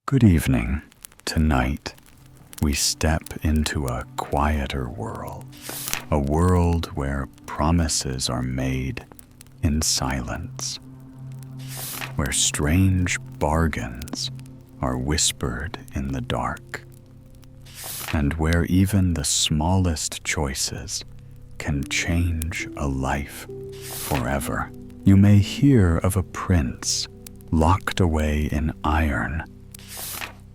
Good evening. Tonight, we step into a quieter world, a world where promises are made in silence, where strange bargains are whispered in the dark, and where even the smallest choices can change a life forever. You may hear of a prince locked away in iron,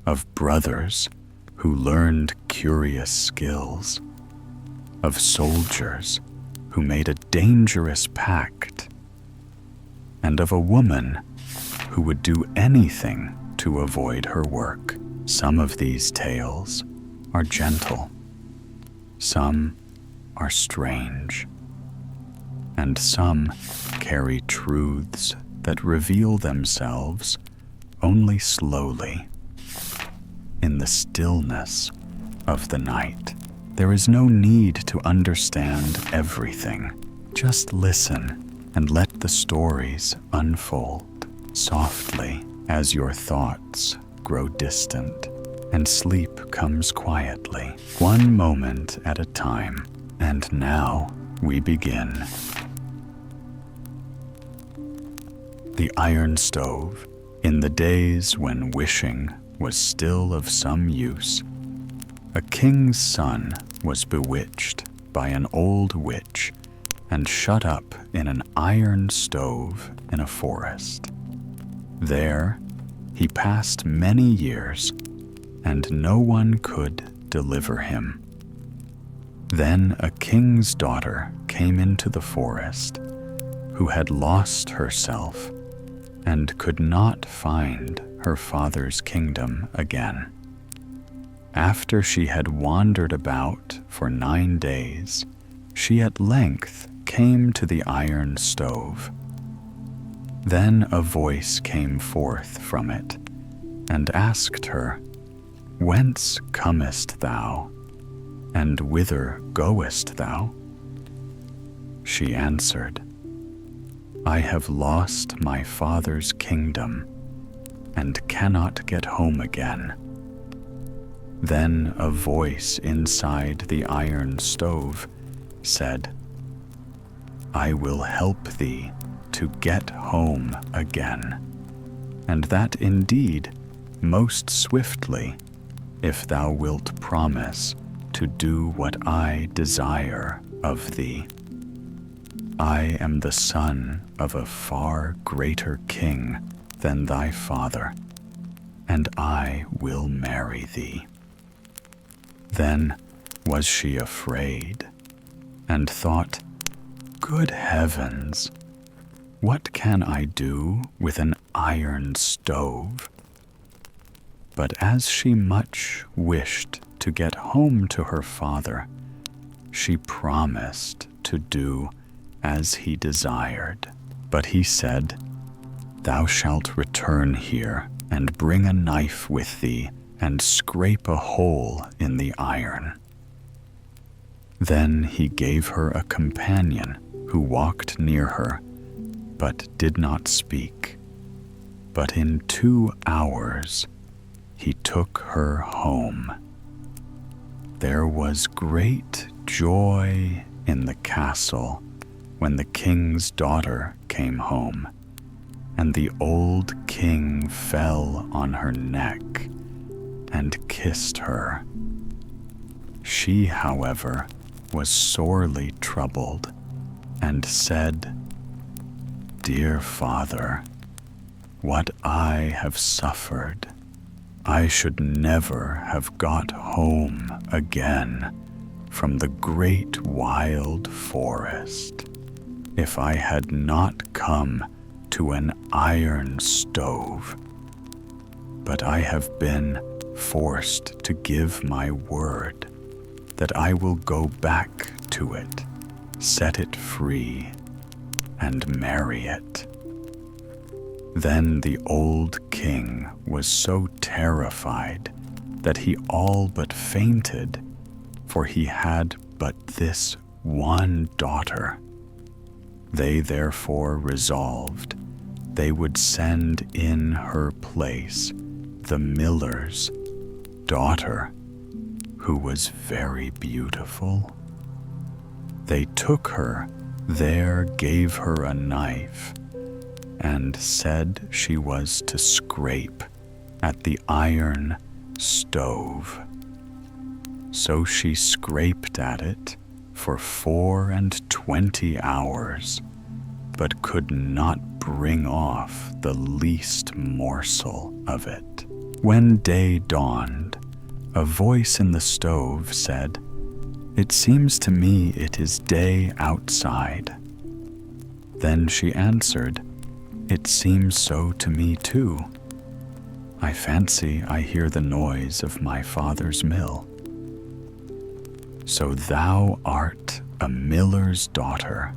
of brothers who learned curious skills, of soldiers who made a dangerous pact, and of a woman who would do anything to avoid her work. Some of these tales are gentle, some are strange, and some carry truths that reveal themselves only slowly. In the stillness of the night, there is no need to understand everything. Just listen and let the stories unfold softly as your thoughts grow distant and sleep comes quietly, one moment at a time. And now we begin. The iron stove. In the days when wishing was still of some use, a king's son was bewitched by an old witch and shut up in an iron stove in a forest. There he passed many years, and no one could deliver him. Then a king's daughter came into the forest, who had lost herself and could not find her father's kingdom again. After she had wandered about for 9 days, she at length came to the iron stove. Then a voice came forth from it and asked her, "Whence comest thou, and whither goest thou?" She answered, "I have lost my father's kingdom and cannot get home again." Then a voice inside the iron stove said, "I will help thee to get home again, and that indeed most swiftly, if thou wilt promise to do what I desire of thee. I am the son of a far greater king than thy father, and I will marry thee." Then was she afraid, and thought, "Good heavens, what can I do with an iron stove?" But as she much wished to get home to her father, she promised to do as he desired. But he said, "Thou shalt return here and bring a knife with thee and scrape a hole in the iron." Then he gave her a companion who walked near her, but did not speak. But in 2 hours he took her home. There was great joy in the castle when the king's daughter came home, and the old king fell on her neck and kissed her. She, however, was sorely troubled and said, "Dear father, what I have suffered, I should never have got home again from the great wild forest if I had not come to an iron stove. But I have been forced to give my word that I will go back to it, set it free, and marry it." Then the old king was so terrified that he all but fainted, for he had but this one daughter. They therefore resolved they would send in her place the miller's daughter, who was very beautiful. They took her, there gave her a knife, and said she was to scrape at the iron stove. So she scraped at it for 24 hours, but could not bring off the least morsel of it. When day dawned, a voice in the stove said, "It seems to me it is day outside." Then she answered, "It seems so to me too. I fancy I hear the noise of my father's mill." "So thou art a miller's daughter?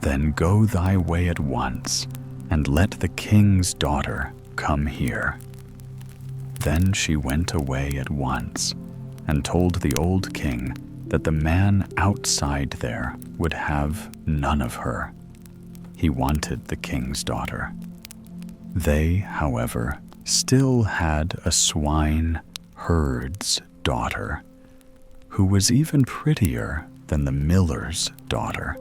Then go thy way at once, and let the king's daughter come here." Then she went away at once, and told the old king that the man outside there would have none of her. He wanted the king's daughter. They, however, still had a swine herd's daughter, who was even prettier than the miller's daughter,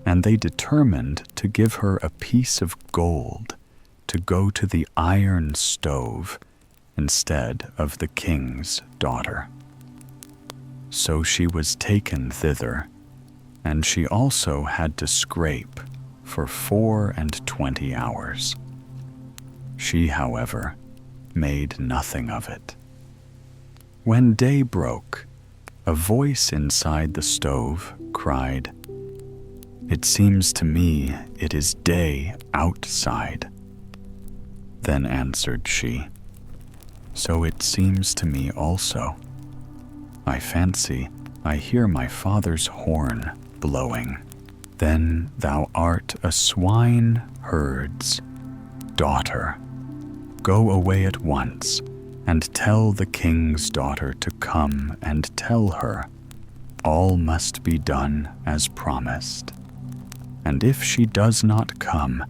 and they determined to give her a piece of gold to go to the iron stove instead of the king's daughter. So she was taken thither, and she also had to scrape for 24 hours. She, however, made nothing of it. When day broke, a voice inside the stove cried, "It seems to me it is day outside." Then answered she, "So it seems to me also. I fancy I hear my father's horn blowing." "Then thou art a swine herd's daughter. Go away at once, and tell the king's daughter to come, and tell her, all must be done as promised. And if she does not come,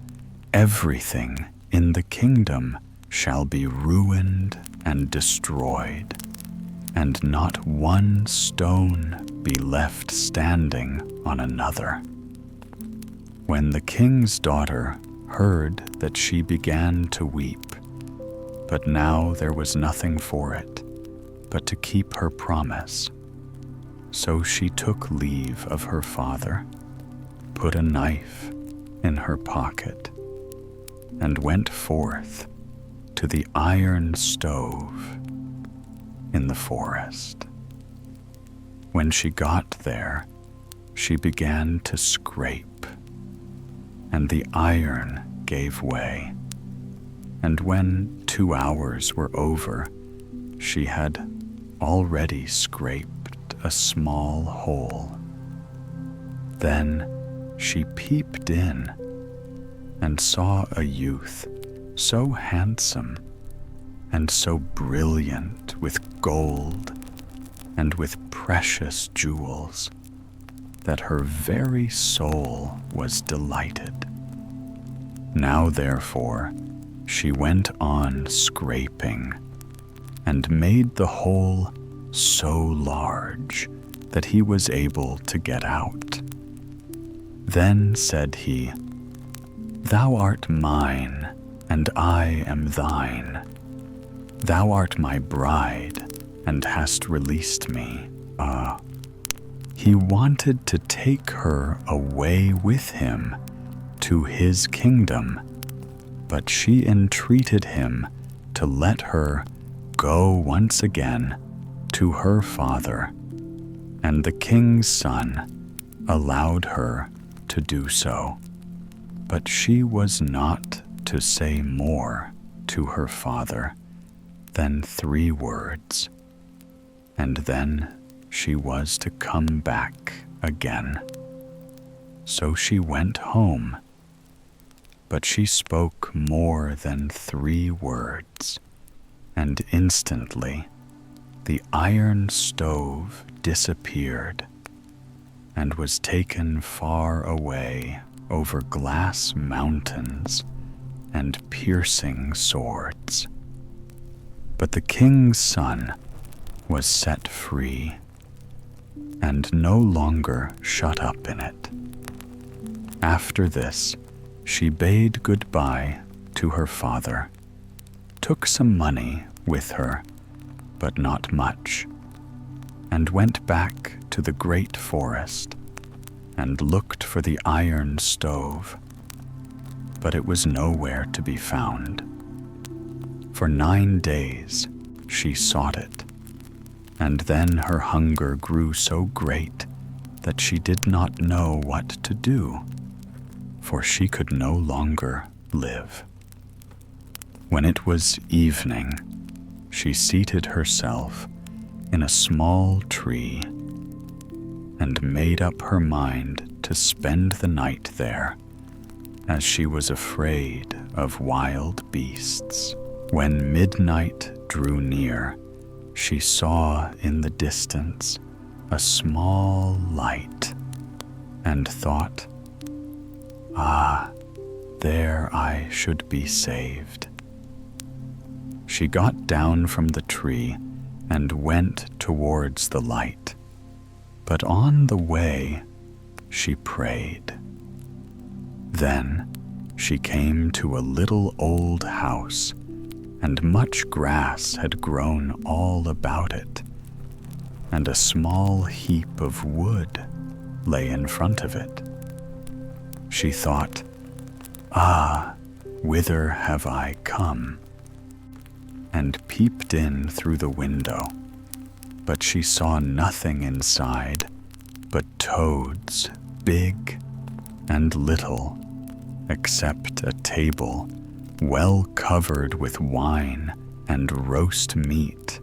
everything in the kingdom shall be ruined and destroyed, and not one stone be left standing on another." When the king's daughter heard that, she began to weep, but now there was nothing for it but to keep her promise. So she took leave of her father, put a knife in her pocket, and went forth to the iron stove in the forest. When she got there, she began to scrape, and the iron gave way, and when 2 hours were over, she had already scraped a small hole. Then she peeped in and saw a youth so handsome and so brilliant with gold and with precious jewels that her very soul was delighted. Now therefore she went on scraping, and made the hole so large that he was able to get out. Then said he, "Thou art mine, and I am thine. Thou art my bride, and hast released me." He wanted to take her away with him to his kingdom, but she entreated him to let her go once again to her father, and the king's son allowed her to do so. But she was not to say more to her father than 3 words, and then she was to come back again. So she went home, but she spoke more than 3 words, and instantly the iron stove disappeared and was taken far away over glass mountains and piercing swords. But the king's son was set free and no longer shut up in it. After this, she bade goodbye to her father, took some money with her, but not much, and went back to the great forest and looked for the iron stove, but it was nowhere to be found. For 9 days she sought it, and then her hunger grew so great that she did not know what to do, for she could no longer live. When it was evening, she seated herself in a small tree and made up her mind to spend the night there, as she was afraid of wild beasts. When midnight drew near, she saw in the distance a small light and thought, "Ah, there I should be saved." She got down from the tree and went towards the light, but on the way she prayed. Then she came to a little old house, and much grass had grown all about it, and a small heap of wood lay in front of it. She thought, "Ah, whither have I come?" and peeped in through the window, but she saw nothing inside but toads, big and little, except a table well covered with wine and roast meat,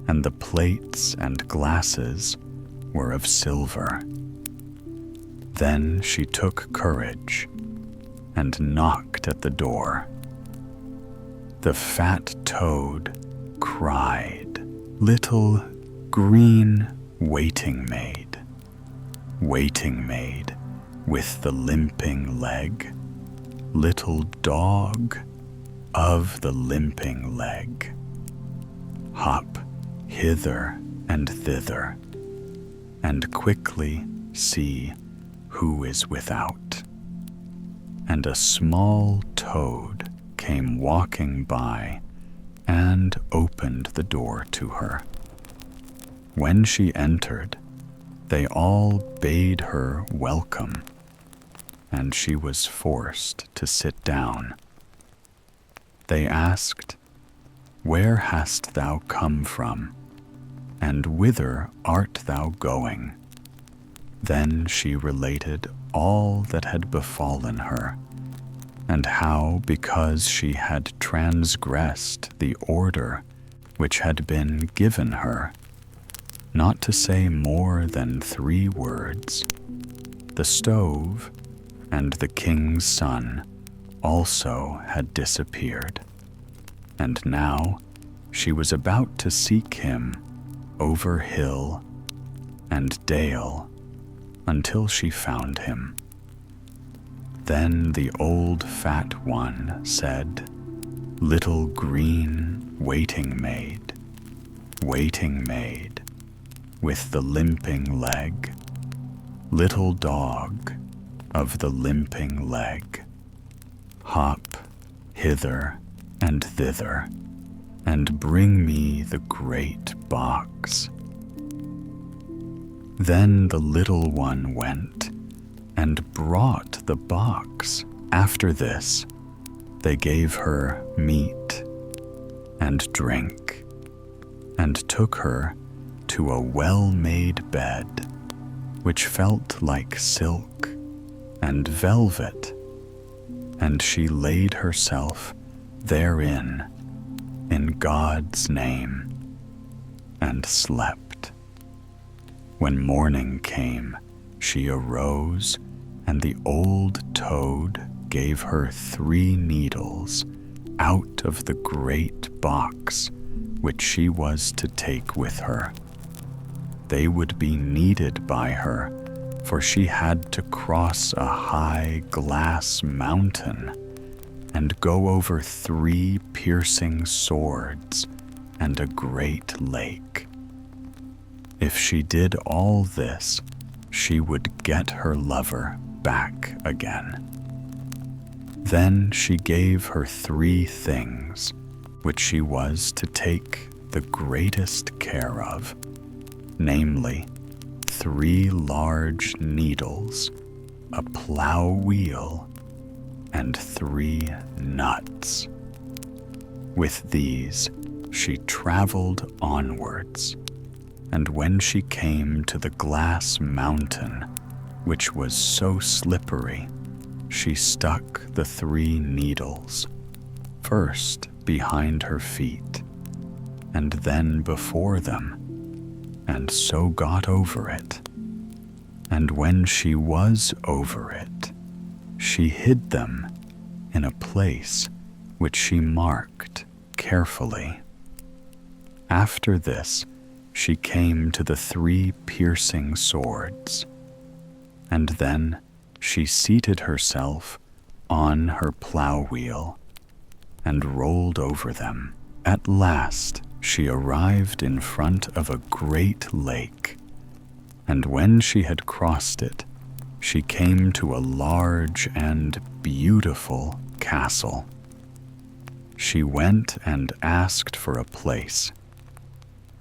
and the plates and glasses were of silver. Then she took courage and knocked at the door. The fat toad cried, "Little green waiting maid with the limping leg, little dog of the limping leg, hop hither and thither, and quickly see who is without." And a small toad came walking by and opened the door to her. When she entered, they all bade her welcome, and she was forced to sit down. They asked, "Where hast thou come from, and whither art thou going?" Then she related all that had befallen her, and how, because she had transgressed the order which had been given her, not to say more than 3 words, the stove and the king's son also had disappeared, and now she was about to seek him over hill and dale until she found him. Then the old fat one said, "Little green waiting maid with the limping leg, little dog of the limping leg, hop hither and thither, and bring me the great box." Then the little one went and brought the box. After this, they gave her meat and drink, and took her to a well-made bed, which felt like silk and velvet, and she laid herself therein in God's name, and slept. When morning came, she arose, and the old toad gave her 3 needles out of the great box which she was to take with her. They would be needed by her, for she had to cross a high glass mountain and go over 3 piercing swords and a great lake. If she did all this, she would get her lover back again. Then she gave her 3 things which she was to take the greatest care of, namely 3 large needles, a plow wheel, and 3 nuts. With these, she traveled onwards, and when she came to the glass mountain, which was so slippery, she stuck the 3 needles, first behind her feet, and then before them, and so got over it. And when she was over it, she hid them in a place which she marked carefully. After this, she came to the 3 piercing swords, and then she seated herself on her plow wheel and rolled over them. At last, she arrived in front of a great lake, and when she had crossed it, she came to a large and beautiful castle. She went and asked for a place.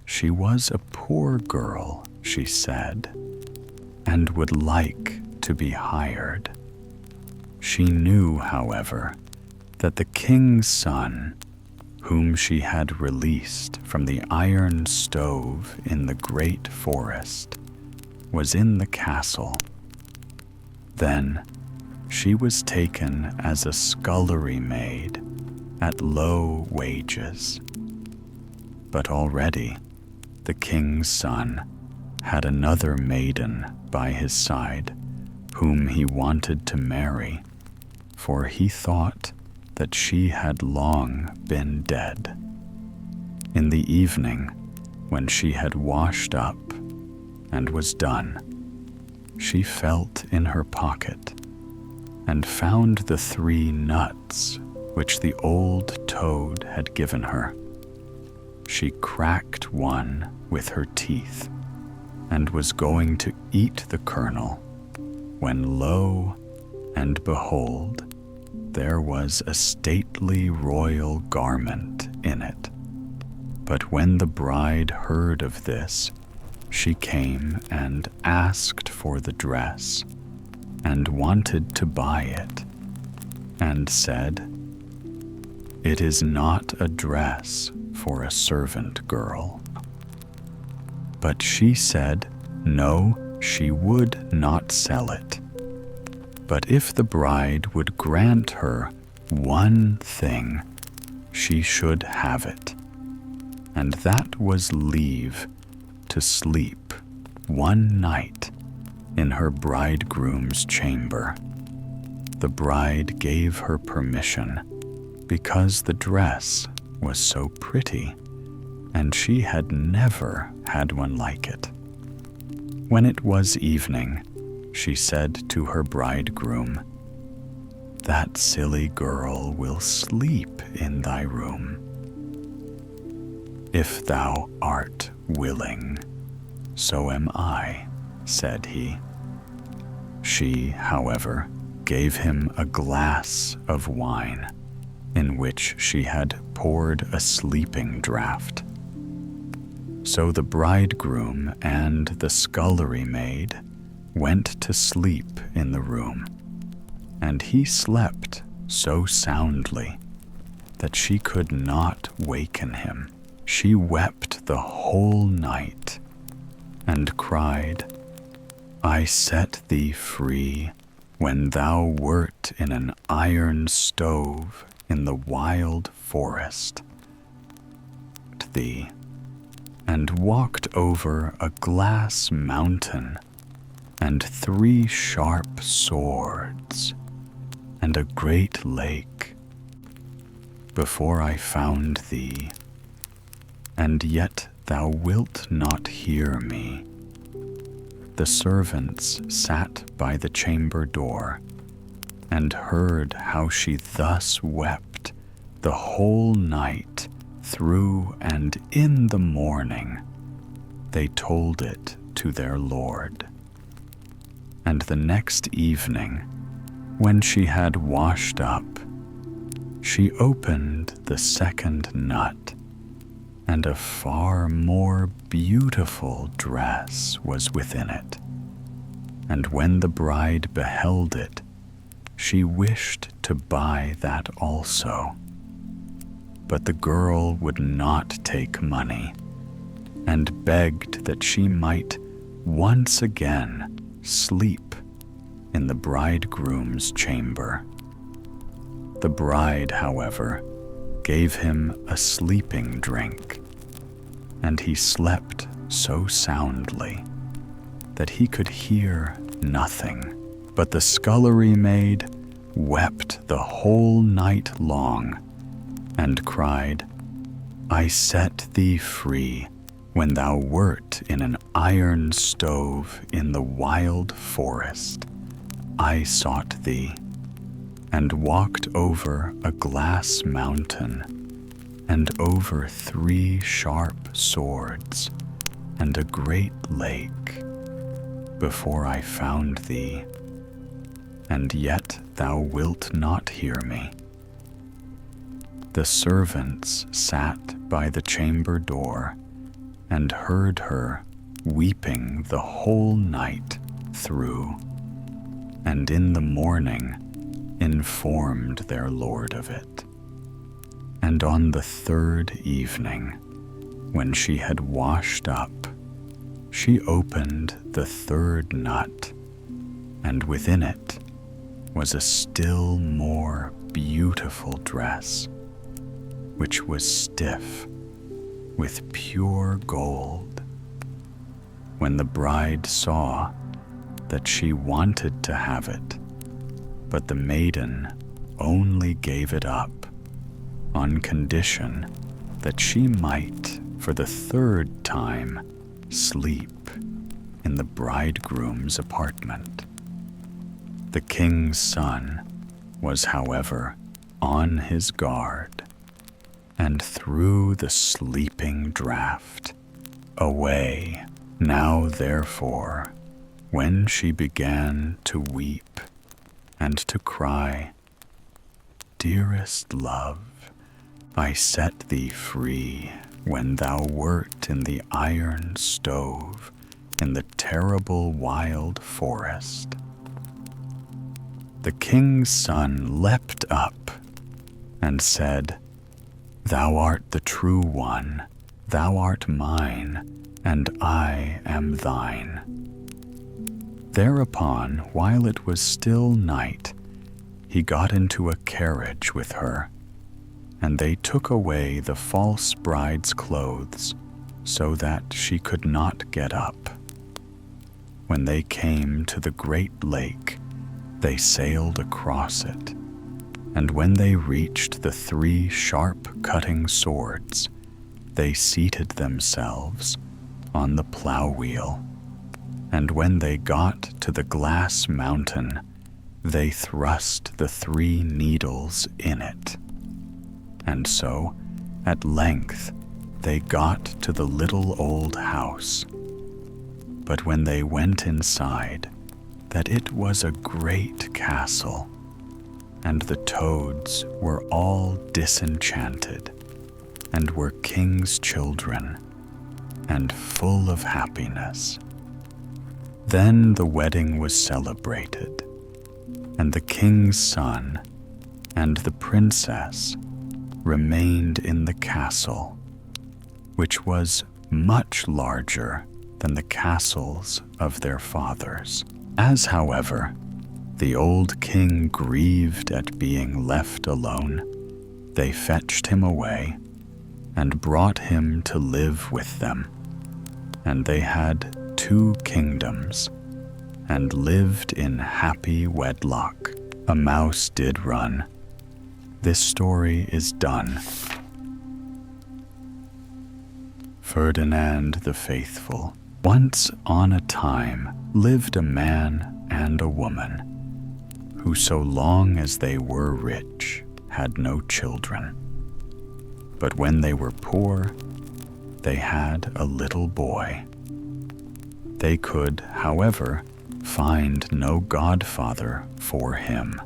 She was a poor girl, she said, and would like to be hired. She knew, however, that the king's son, whom she had released from the iron stove in the great forest, was in the castle. Then she was taken as a scullery maid at low wages. But already the king's son had another maiden by his side, whom he wanted to marry, for he thought that she had long been dead. In the evening, when she had washed up and was done, she felt in her pocket and found the 3 nuts which the old toad had given her. She cracked one with her teeth and was going to eat the kernel, when lo and behold, there was a stately royal garment in it. But when the bride heard of this, she came and asked for the dress, and wanted to buy it, and said, "It is not a dress for a servant girl." But she said, no, she would not sell it. But if the bride would grant her one thing, she should have it, and that was leave to sleep one night in her bridegroom's chamber. The bride gave her permission because the dress was so pretty, and she had never had one like it. When it was evening, she said to her bridegroom, "That silly girl will sleep in thy room. If thou art willing, so am I," said he. She, however, gave him a glass of wine, in which she had poured a sleeping draught. So the bridegroom and the scullery maid went to sleep in the room, and he slept so soundly that she could not waken him. She wept the whole night and cried, "I set thee free when thou wert in an iron stove in the wild forest, thee, and walked over a glass mountain and 3 sharp swords and a great lake before I found thee, and yet thou wilt not hear me." The servants sat by the chamber door and heard how she thus wept the whole night through and in the morning they told it to their lord. And the next evening, when she had washed up, she opened the second nut, and a far more beautiful dress was within it. And when the bride beheld it, she wished to buy that also. But the girl would not take money, and begged that she might once again sleep in the bridegroom's chamber. The bride, however, gave him a sleeping drink, and he slept so soundly that he could hear nothing. But the scullery maid wept the whole night long, and cried, "I set thee free when thou wert in an iron stove in the wild forest. I sought thee, and walked over a glass mountain, and over 3 sharp swords, and a great lake, before I found thee, and yet thou wilt not hear me." The servants sat by the chamber door, and heard her weeping the whole night through, and in the morning informed their lord of it. And on the 3rd evening, when she had washed up, she opened the 3rd nut, and within it was a still more beautiful dress, which was stiff with pure gold. When the bride saw that she wanted to have it, but the maiden only gave it up on condition that she might for the 3rd time sleep in the bridegroom's apartment. The king's son was, however, on his guard, and threw the sleeping draught away. Now therefore, when she began to weep and to cry, "Dearest love, I set thee free when thou wert in the iron stove in the terrible wild forest," the king's son leapt up and said, "Thou art the true one, thou art mine, and I am thine." Thereupon, while it was still night, he got into a carriage with her, and they took away the false bride's clothes, so that she could not get up. When they came to the great lake, they sailed across it, and when they reached the 3 sharp cutting swords, they seated themselves on the plow wheel. And when they got to the glass mountain, they thrust the 3 needles in it. And so, at length, they got to the little old house. But when they went inside, that it was a great castle, and the toads were all disenchanted, and were king's children, and full of happiness. Then the wedding was celebrated, and the king's son and the princess remained in the castle, which was much larger than the castles of their fathers. As, however, the old king grieved at being left alone, they fetched him away and brought him to live with them. And they had 2 kingdoms, and lived in happy wedlock. A mouse did run. This story is done. Ferdinand the Faithful. Once on a time lived a man and a woman, who so long as they were rich had no children. But when they were poor, they had a little boy. They could, however, find no godfather for him.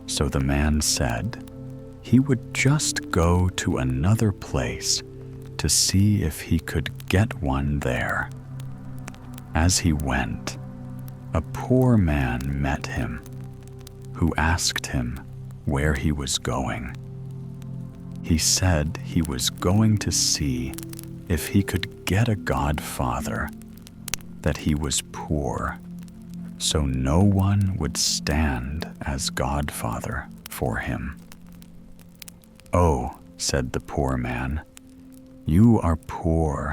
So the man said he would just go to another place to see if he could get one there. As he went, a poor man met him, who asked him where he was going. He said he was going to see if he could get a godfather, that he was poor, so no one would stand as godfather for him. "Oh," said the poor man, "you are poor,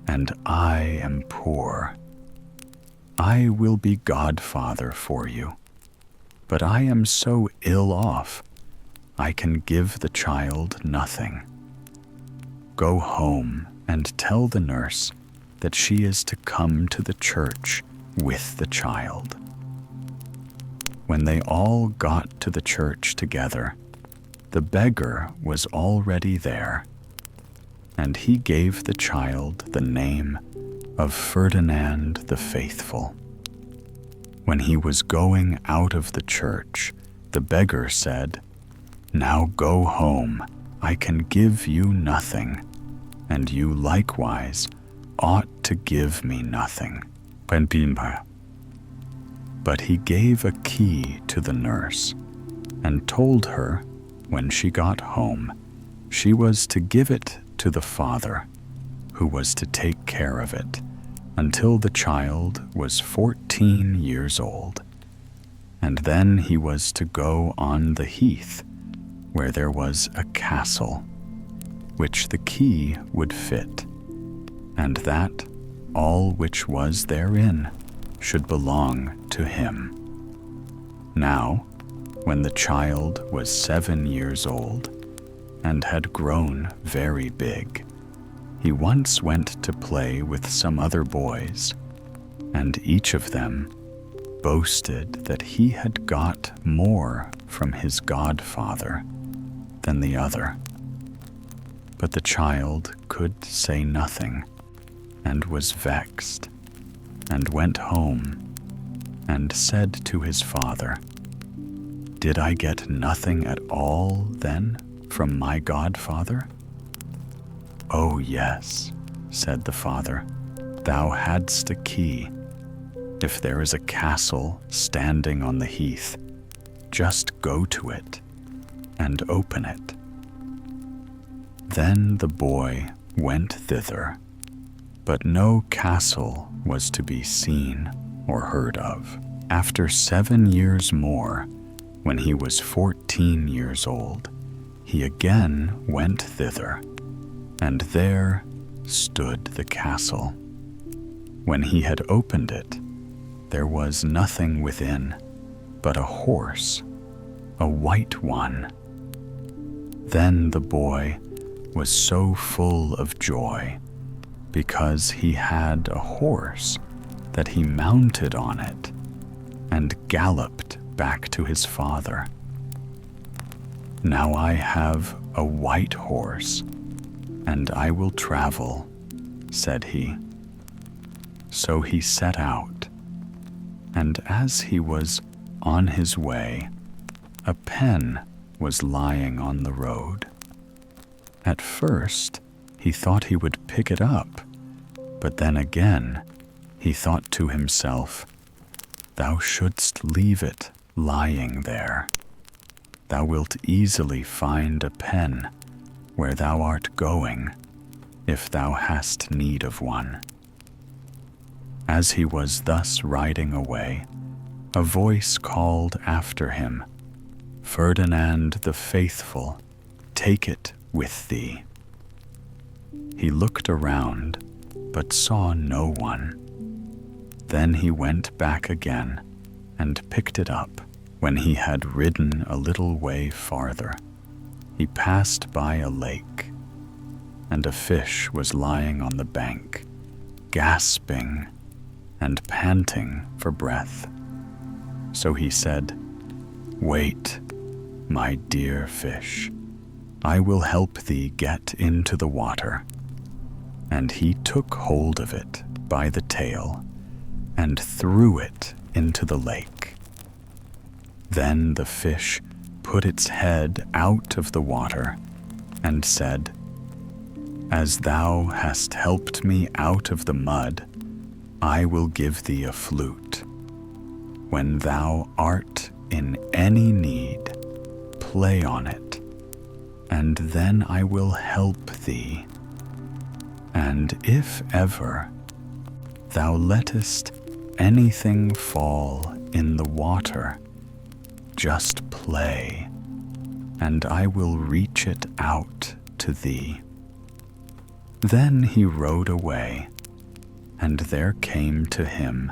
and I am poor. I will be godfather for you, but I am so ill off, I can give the child nothing. Go home and tell the nurse that she is to come to the church with the child." When they all got to the church together, the beggar was already there, and he gave the child the name of Ferdinand the Faithful. When he was going out of the church, the beggar said, "Now go home, I can give you nothing, and you likewise ought to give me nothing." But he gave a key to the nurse, and told her, when she got home, she was to give it to the father, who was to take care of it until the child was 14 years old, and then he was to go on the heath, where there was a castle, which the key would fit, and that all which was therein should belong to him. Now, when the child was 7 years old and had grown very big, he once went to play with some other boys, and each of them boasted that he had got more from his godfather than the other. But the child could say nothing, and was vexed, and went home, and said to his father, "Did I get nothing at all, then, from my godfather?" "Oh, yes," said the father, "thou hadst a key. If there is a castle standing on the heath, just go to it and open it." Then the boy went thither, but no castle was to be seen or heard of. After 7 years more, when he was 14 years old, he again went thither, and there stood the castle. When he had opened it, there was nothing within but a horse, a white one. Then the boy was so full of joy, because he had a horse, that he mounted on it and galloped back to his father. "Now I have a white horse, and I will travel," said he. So he set out, and as he was on his way, a pen was lying on the road. At first, he thought he would pick it up, but then again he thought to himself, "Thou shouldst leave it lying there. Thou wilt easily find a pen where thou art going, if thou hast need of one." As he was thus riding away, a voice called after him, "Ferdinand the Faithful, take it with thee." He looked around, but saw no one. Then he went back again and picked it up. When he had ridden a little way farther, he passed by a lake, and a fish was lying on the bank, gasping and panting for breath. So he said, "Wait, my dear fish, I will help thee get into the water." And he took hold of it by the tail and threw it into the lake. Then the fish put its head out of the water and said, "As thou hast helped me out of the mud, I will give thee a flute. When thou art in any need, play on it, and then I will help thee. And if ever thou lettest anything fall in the water, just play, and I will reach it out to thee." Then he rode away, and there came to him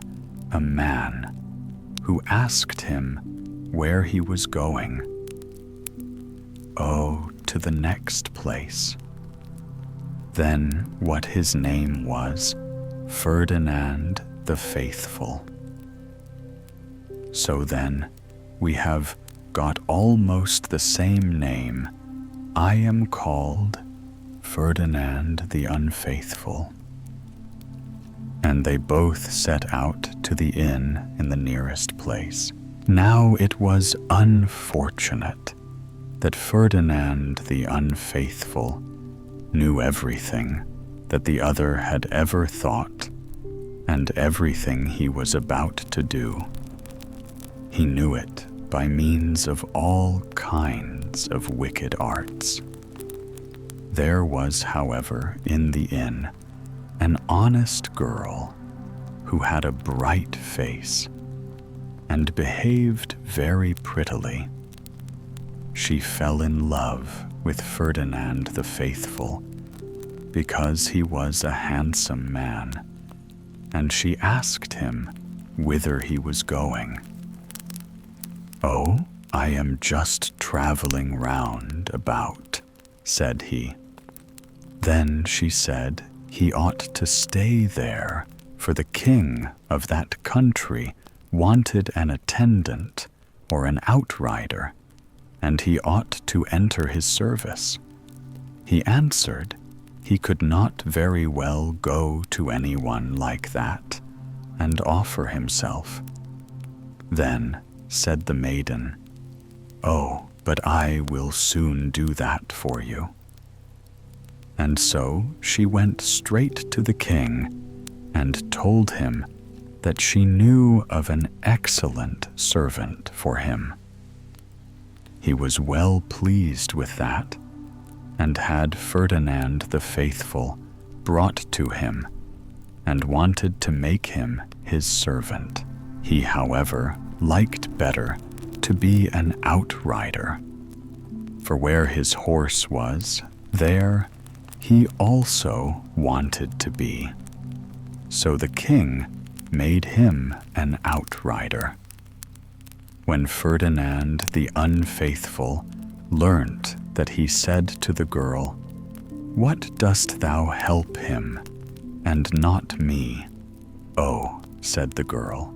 a man who asked him where he was going. "Oh, to the next place." Then what his name was, Ferdinand the Faithful. So then, we have got almost the same name. I am called Ferdinand the Unfaithful. And they both set out to the inn in the nearest place. Now it was unfortunate that Ferdinand the Unfaithful knew everything that the other had ever thought and everything he was about to do. He knew it by means of all kinds of wicked arts. There was, however, in the inn an honest girl who had a bright face and behaved very prettily. She fell in love with Ferdinand the Faithful because he was a handsome man, and she asked him whither he was going. "Oh, I am just traveling round about," said he. Then she said he ought to stay there, for the king of that country wanted an attendant or an outrider, and he ought to enter his service. He answered he could not very well go to anyone like that and offer himself. Then said the maiden, "Oh, but I will soon do that for you." And so she went straight to the king and told him that she knew of an excellent servant for him. He was well pleased with that, and had Ferdinand the Faithful brought to him, and wanted to make him his servant. He, however, liked better to be an outrider, for where his horse was, there he also wanted to be. So the king made him an outrider. When Ferdinand the Unfaithful learnt that he said to the girl, "What dost thou help him, and not me?" "Oh," said the girl,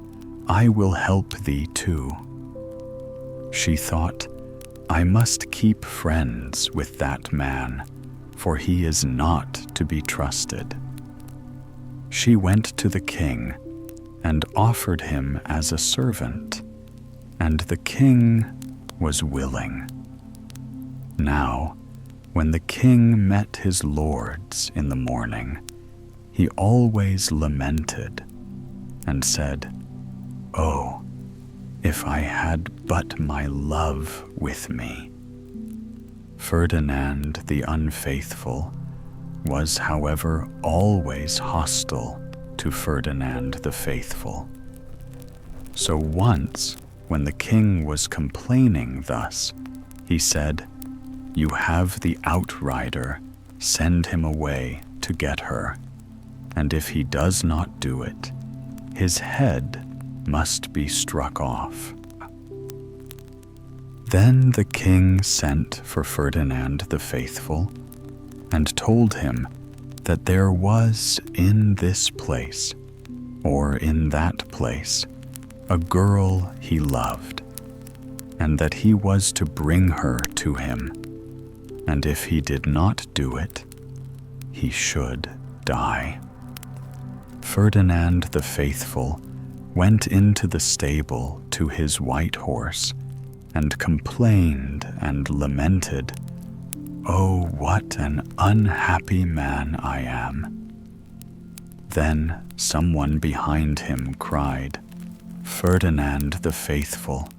"I will help thee too." She thought, "I must keep friends with that man, for he is not to be trusted." She went to the king and offered him as a servant, and the king was willing. Now, when the king met his lords in the morning, he always lamented and said, "Oh, if I had but my love with me." Ferdinand the Unfaithful was, however, always hostile to Ferdinand the Faithful. So once, when the king was complaining thus, he said, "You have the outrider, send him away to get her, and if he does not do it, his head must be struck off." Then the king sent for Ferdinand the Faithful and told him that there was in this place, or in that place, a girl he loved, and that he was to bring her to him, and if he did not do it, he should die. Ferdinand the Faithful went into the stable to his white horse and complained and lamented, "Oh, what an unhappy man I am." Then someone behind him cried, "Ferdinand the Faithful,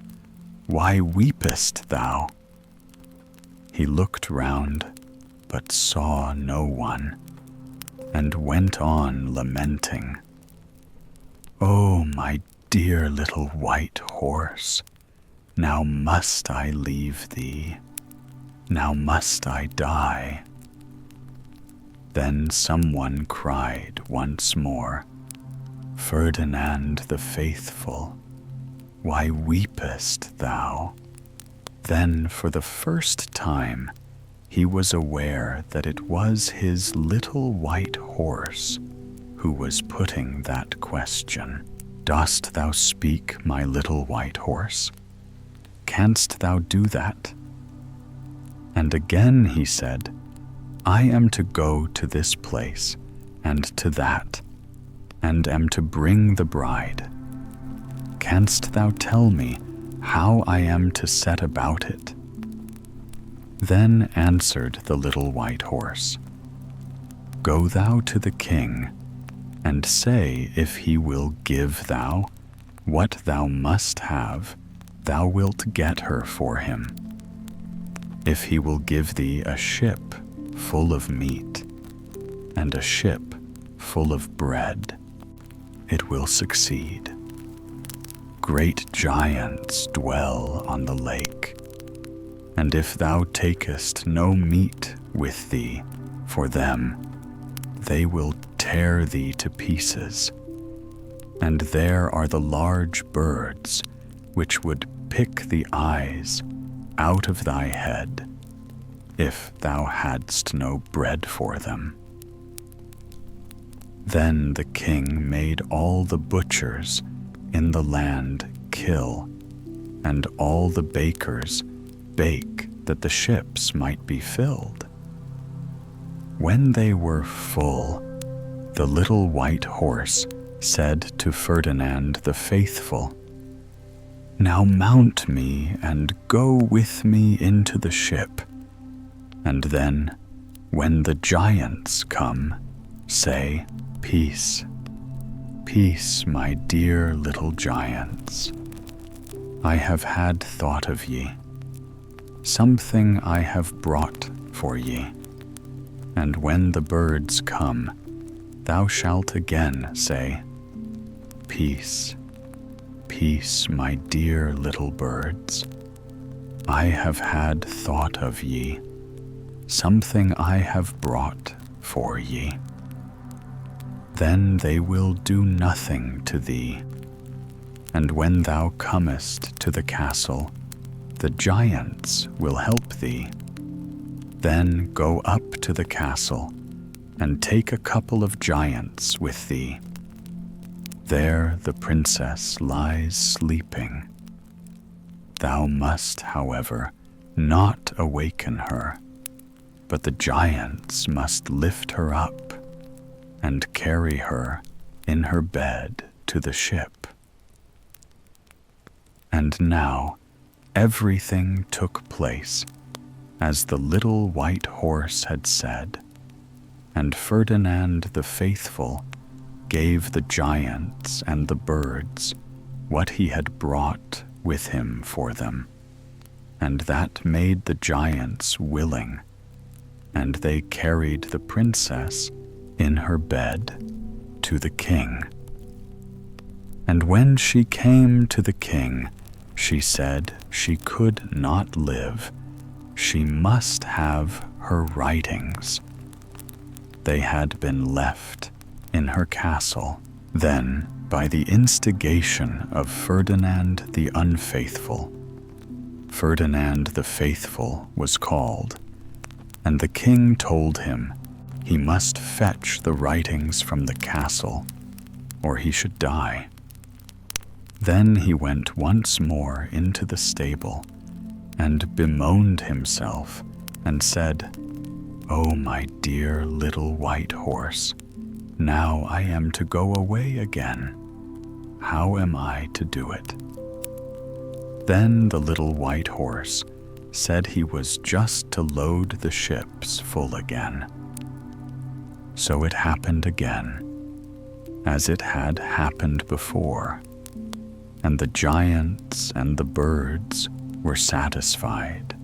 why weepest thou?" He looked round, but saw no one, and went on lamenting, "Oh, my dear little white horse, now must I leave thee, now must I die." Then someone cried once more, "Ferdinand the Faithful, why weepest thou?" Then for the first time he was aware that it was his little white horse who was putting that question. "Dost thou speak, my little white horse? Canst thou do that?" And again he said, "I am to go to this place and to that, and am to bring the bride. Canst thou tell me how I am to set about it?" Then answered the little white horse, "Go thou to the king, and say if he will give thou what thou must have, thou wilt get her for him. If he will give thee a ship full of meat, and a ship full of bread, it will succeed. Great giants dwell on the lake, and if thou takest no meat with thee for them, they will tear thee to pieces. And there are the large birds which would pick the eyes out of thy head, if thou hadst no bread for them." Then the king made all the butchers in the land kill, and all the bakers bake that the ships might be filled. When they were full, the little white horse said to Ferdinand the Faithful, "Now mount me and go with me into the ship, and then, when the giants come, say, 'Peace, peace, my dear little giants. I have had thought of ye. Something I have brought for ye. And when the birds come, thou shalt again say, Peace, peace, my dear little birds. I have had thought of ye. Something I have brought for ye. Then they will do nothing to thee. And when thou comest to the castle, the giants will help thee. Then go up to the castle, and take a couple of giants with thee. There the princess lies sleeping. Thou must, however, not awaken her, but the giants must lift her up and carry her in her bed to the ship." And now everything took place as the little white horse had said, and Ferdinand the Faithful gave the giants and the birds what he had brought with him for them, and that made the giants willing, and they carried the princess in her bed to the king. And when she came to the king, she said she could not live. She must have her writings. They had been left in her castle. Then, by the instigation of Ferdinand the Unfaithful, Ferdinand the Faithful was called, and the king told him he must fetch the writings from the castle, or he should die. Then he went once more into the stable, and bemoaned himself and said, "Oh, my dear little white horse, now I am to go away again. How am I to do it?" Then the little white horse said he was just to load the ships full again. So it happened again, as it had happened before, and the giants and the birds were satisfied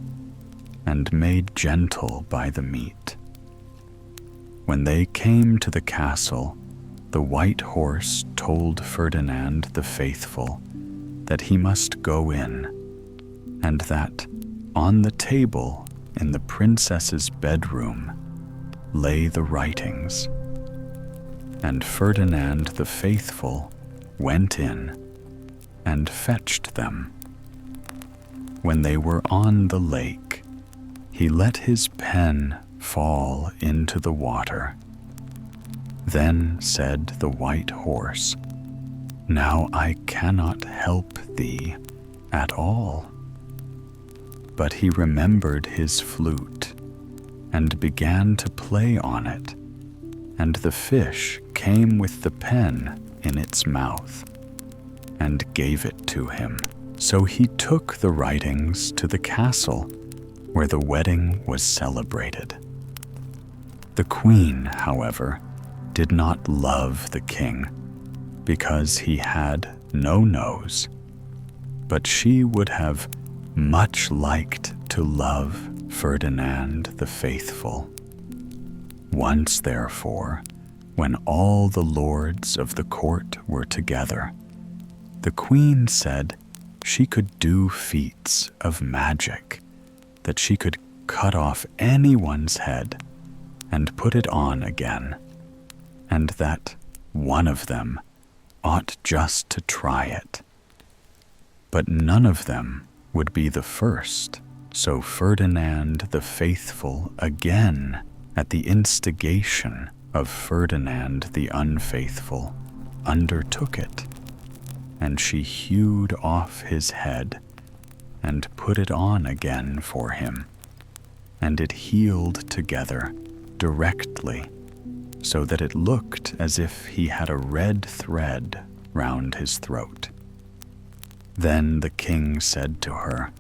and made gentle by the meat. When they came to the castle, the white horse told Ferdinand the Faithful that he must go in, and that on the table in the princess's bedroom lay the writings. And Ferdinand the Faithful went in and fetched them. When they were on the lake, he let his pen fall into the water. Then said the white horse, "Now I cannot help thee at all." But he remembered his flute and began to play on it, and the fish came with the pen in its mouth and gave it to him. So he took the writings to the castle where the wedding was celebrated. The queen, however, did not love the king because he had no nose, but she would have much liked to love Ferdinand the Faithful. Once, therefore, when all the lords of the court were together, the queen said she could do feats of magic, that she could cut off anyone's head and put it on again, and that one of them ought just to try it. But none of them would be the first, so Ferdinand the Faithful again, at the instigation of Ferdinand the Unfaithful, undertook it, and she hewed off his head and put it on again for him, and it healed together directly, so that it looked as if he had a red thread round his throat. Then the king said to her,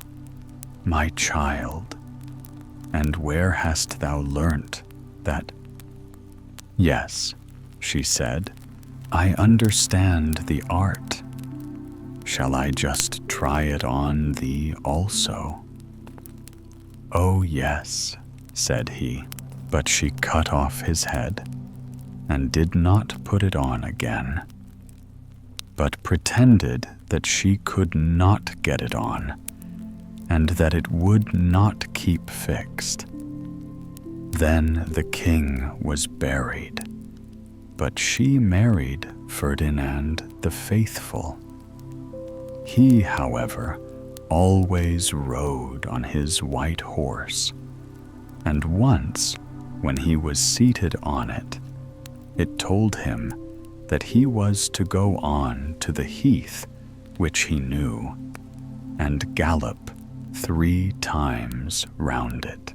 "My child, and where hast thou learnt that?" "Yes," she said, "I understand the art. Shall I just try it on thee also?" "Oh, yes," said he, but she cut off his head and did not put it on again, but pretended that she could not get it on, and that it would not keep fixed. Then the king was buried, but she married Ferdinand the Faithful. He, however, always rode on his white horse, and once, when he was seated on it, it told him that he was to go on to the heath which he knew, and gallop 3 times round it.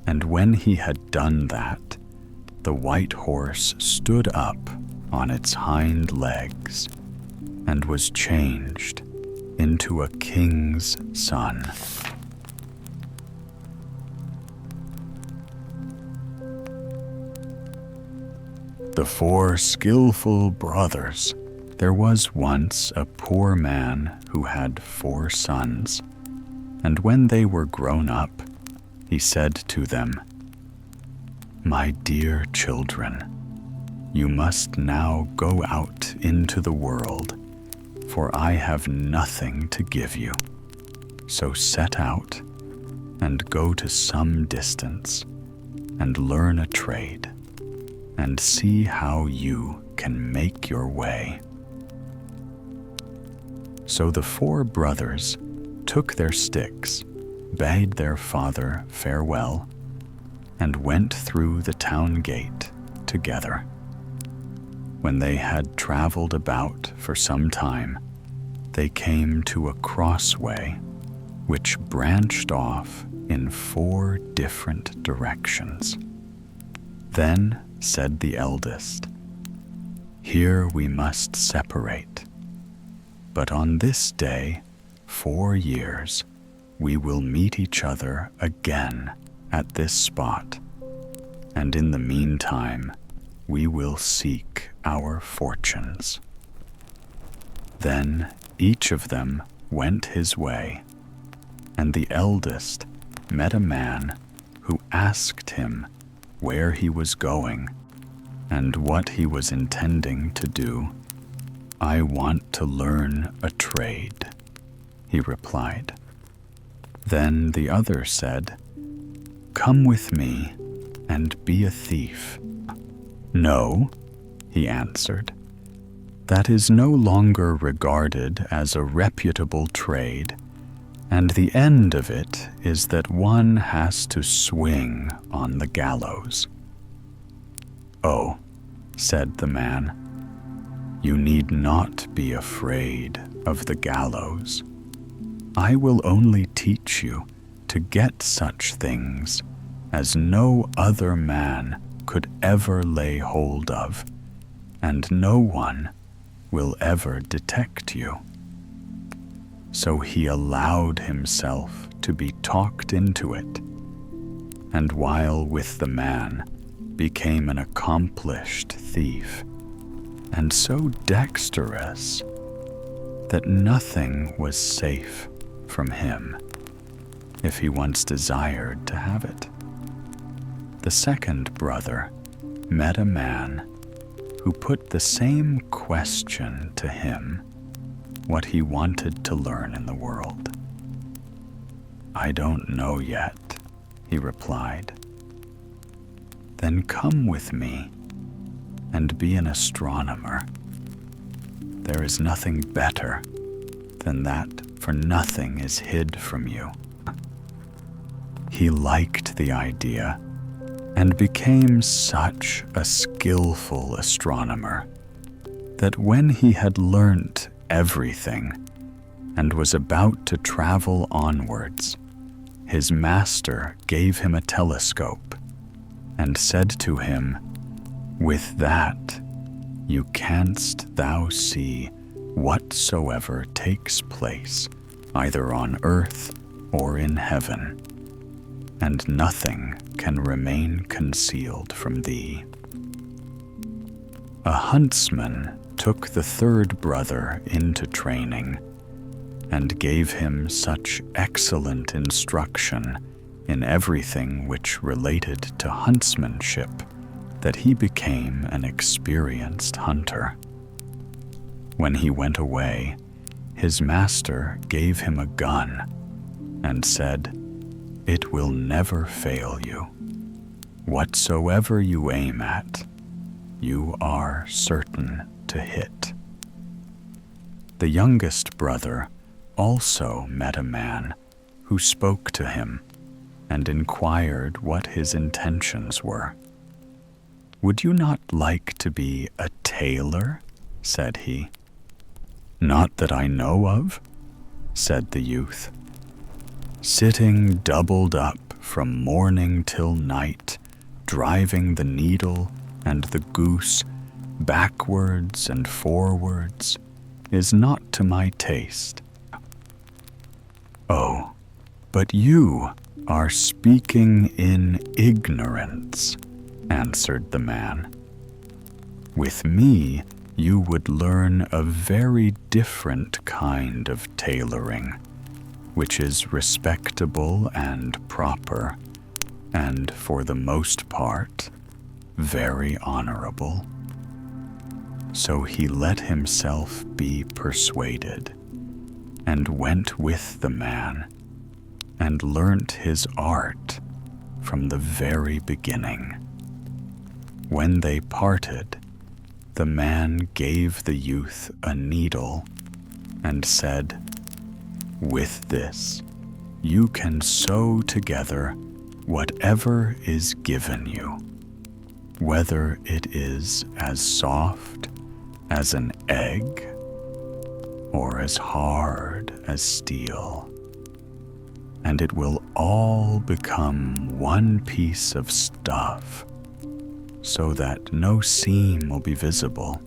And when he had done that, the white horse stood up on its hind legs, and was changed into a king's son. The 4 skillful brothers. There was once a poor man who had 4 sons, and when they were grown up, he said to them, "My dear children, you must now go out into the world, for I have nothing to give you. So set out and go to some distance and learn a trade, and see how you can make your way." So the 4 brothers took their sticks, bade their father farewell, and went through the town gate together. When they had traveled about for some time, they came to a crossway which branched off in 4 different directions. Then said the eldest, "Here we must separate. But on this day, 4 years, we will meet each other again at this spot, and in the meantime, we will seek our fortunes." Then each of them went his way, and the eldest met a man who asked him where he was going and what he was intending to do. "I want to learn a trade," he replied. Then the other said, "Come with me and be a thief." "No," he answered, "that is no longer regarded as a reputable trade, and the end of it is that one has to swing on the gallows." "Oh," said the man, "you need not be afraid of the gallows. I will only teach you to get such things as no other man could ever lay hold of, and no one will ever detect you." So he allowed himself to be talked into it, and while with the man, became an accomplished thief, and so dexterous that nothing was safe from him if he once desired to have it. The second brother met a man who put the same question to him, what he wanted to learn in the world. "I don't know yet," he replied. "Then come with me and be an astronomer. There is nothing better than that, for nothing is hid from you." He liked the idea and became such a skillful astronomer that when he had learnt everything and was about to travel onwards, his master gave him a telescope and said to him, "With that you canst thou see whatsoever takes place either on earth or in heaven, and nothing can remain concealed from thee." A huntsman took the third brother into training and gave him such excellent instruction in everything which related to huntsmanship that he became an experienced hunter. When he went away, his master gave him a gun and said, "It will never fail you. Whatsoever you aim at, you are certain to hit." The youngest brother also met a man who spoke to him and inquired what his intentions were. "Would you not like to be a tailor?" said he. "Not that I know of," said the youth. "Sitting doubled up from morning till night, driving the needle and the goose backwards and forwards, is not to my taste." "Oh, but you are speaking in ignorance," answered the man. "With me you would learn a very different kind of tailoring, which is respectable and proper, and for the most part, very honorable." So he let himself be persuaded, and went with the man, and learnt his art from the very beginning. When they parted, the man gave the youth a needle and said, "With this, you can sew together whatever is given you, whether it is as soft as an egg or as hard as steel." and it will all become one piece of stuff, so that no seam will be visible.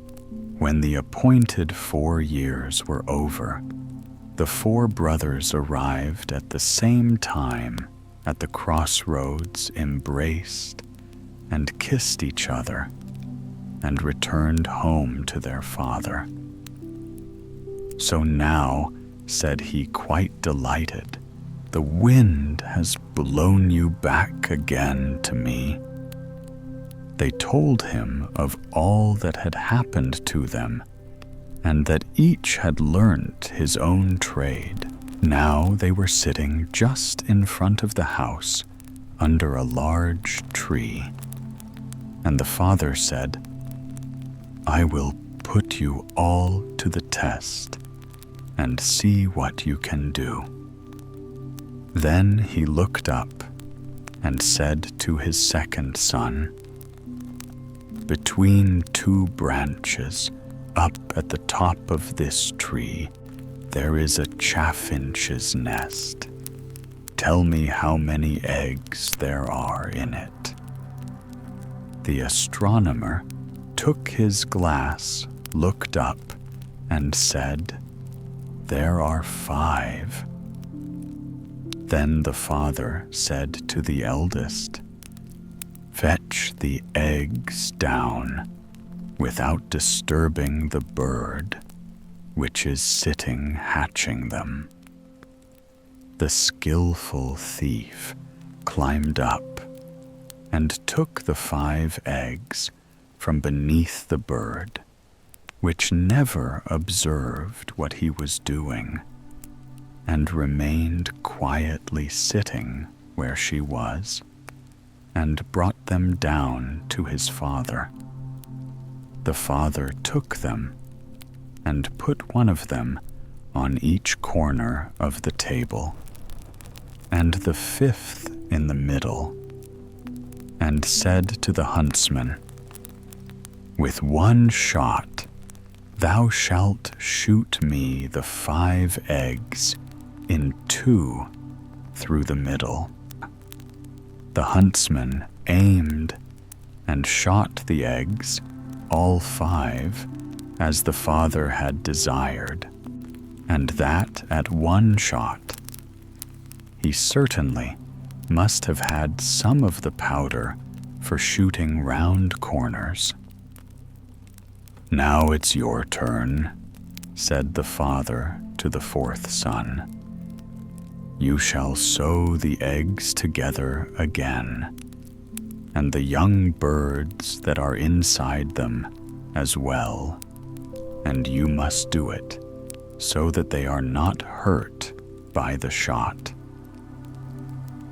When the appointed 4 years were over, the 4 brothers arrived at the same time at the crossroads, embraced and kissed each other, and returned home to their father. "So now," said he, quite delighted, "the wind has blown you back again to me." They told him of all that had happened to them, and that each had learnt his own trade. Now they were sitting just in front of the house, under a large tree. And the father said, "I will put you all to the test, and see what you can do." Then he looked up and said to his second son, "Between 2 branches, up at the top of this tree, there is a chaffinch's nest. Tell me how many eggs there are in it." The astronomer took his glass, looked up, and said, "There are 5. Then the father said to the eldest, "Fetch the eggs down, without disturbing the bird, which is sitting hatching them." The skillful thief climbed up and took the 5 eggs from beneath the bird, which never observed what he was doing, and remained quietly sitting where she was, and brought them down to his father. The father took them and put one of them on each corner of the table, and the 5th in the middle, and said to the huntsman, "With one shot thou shalt shoot me the 5 eggs in 2 through the middle." The huntsman aimed and shot the eggs, all 5, as the father had desired, and that at one shot. He certainly must have had some of the powder for shooting round corners. "Now it's your turn," said the father to the 4th son. "You shall sew the eggs together again, and the young birds that are inside them as well, and you must do it so that they are not hurt by the shot."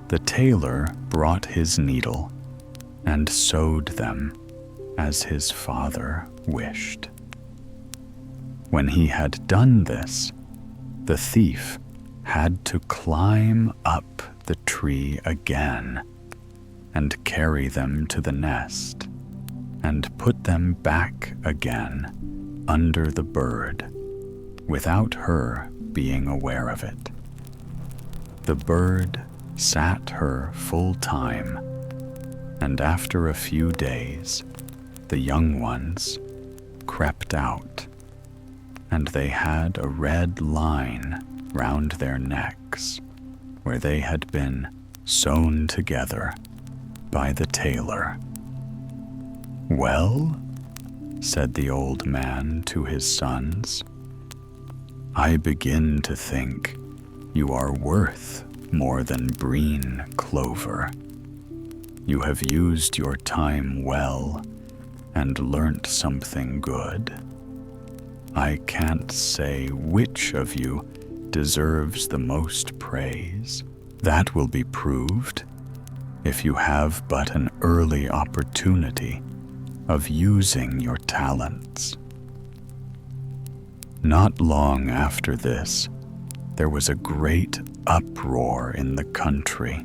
The tailor brought his needle and sewed them as his father wished. When he had done this, the thief had to climb up the tree again and carry them to the nest and put them back again under the bird without her being aware of it. The bird sat her full time, and after a few days the young ones crept out, and they had a red line round their necks where they had been sewn together by the tailor. "Well," said the old man to his sons, "I begin to think you are worth more than breen clover. You have used your time well and learnt something good. I can't say which of you deserves the most praise. That will be proved if you have but an early opportunity of using your talents." Not long after this, there was a great uproar in the country,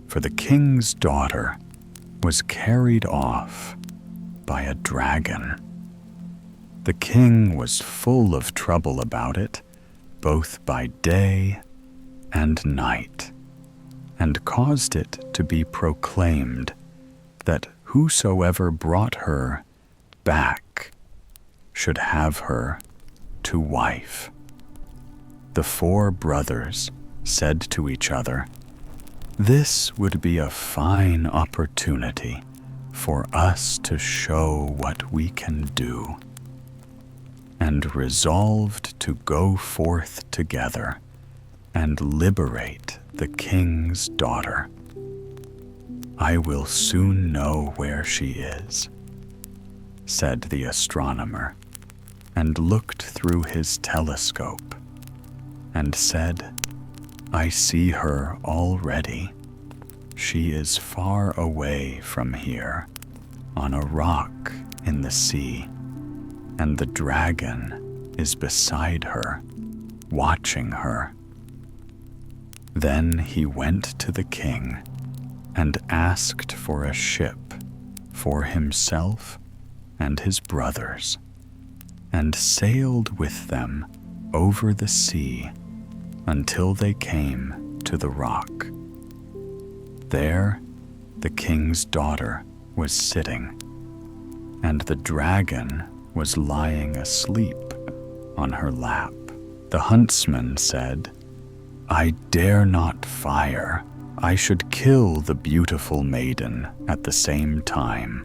for the king's daughter was carried off by a dragon. The king was full of trouble about it, both by day and night. and caused it to be proclaimed that whosoever brought her back should have her to wife. The 4 brothers said to each other, "This would be a fine opportunity for us to show what we can do," and resolved to go forth together and liberate the king's daughter. "I will soon know where she is," said the astronomer, and looked through his telescope, and said, "I see her already. She is far away from here, on a rock in the sea, and the dragon is beside her, watching her." Then he went to the king and asked for a ship for himself and his brothers, and sailed with them over the sea until they came to the rock. There the king's daughter was sitting, and the dragon was lying asleep on her lap. The huntsman said, "I dare not fire. I should kill the beautiful maiden at the same time."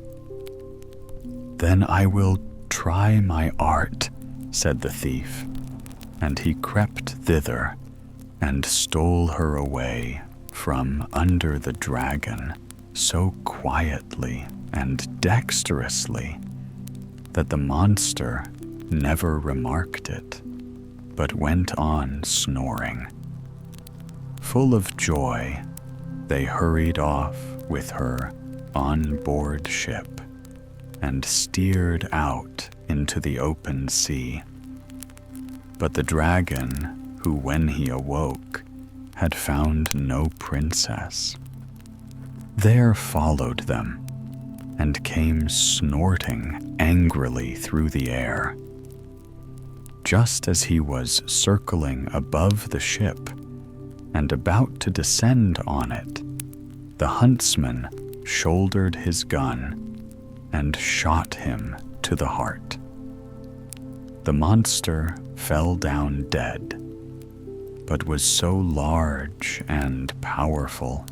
"Then I will try my art," said the thief, and he crept thither and stole her away from under the dragon so quietly and dexterously that the monster never remarked it, but went on snoring. Full of joy, they hurried off with her on board ship and steered out into the open sea. But the dragon, who when he awoke had found no princess, there followed them and came snorting angrily through the air. Just as he was circling above the ship and about to descend on it, the huntsman shouldered his gun and shot him to the heart. The monster fell down dead, but was so large and powerful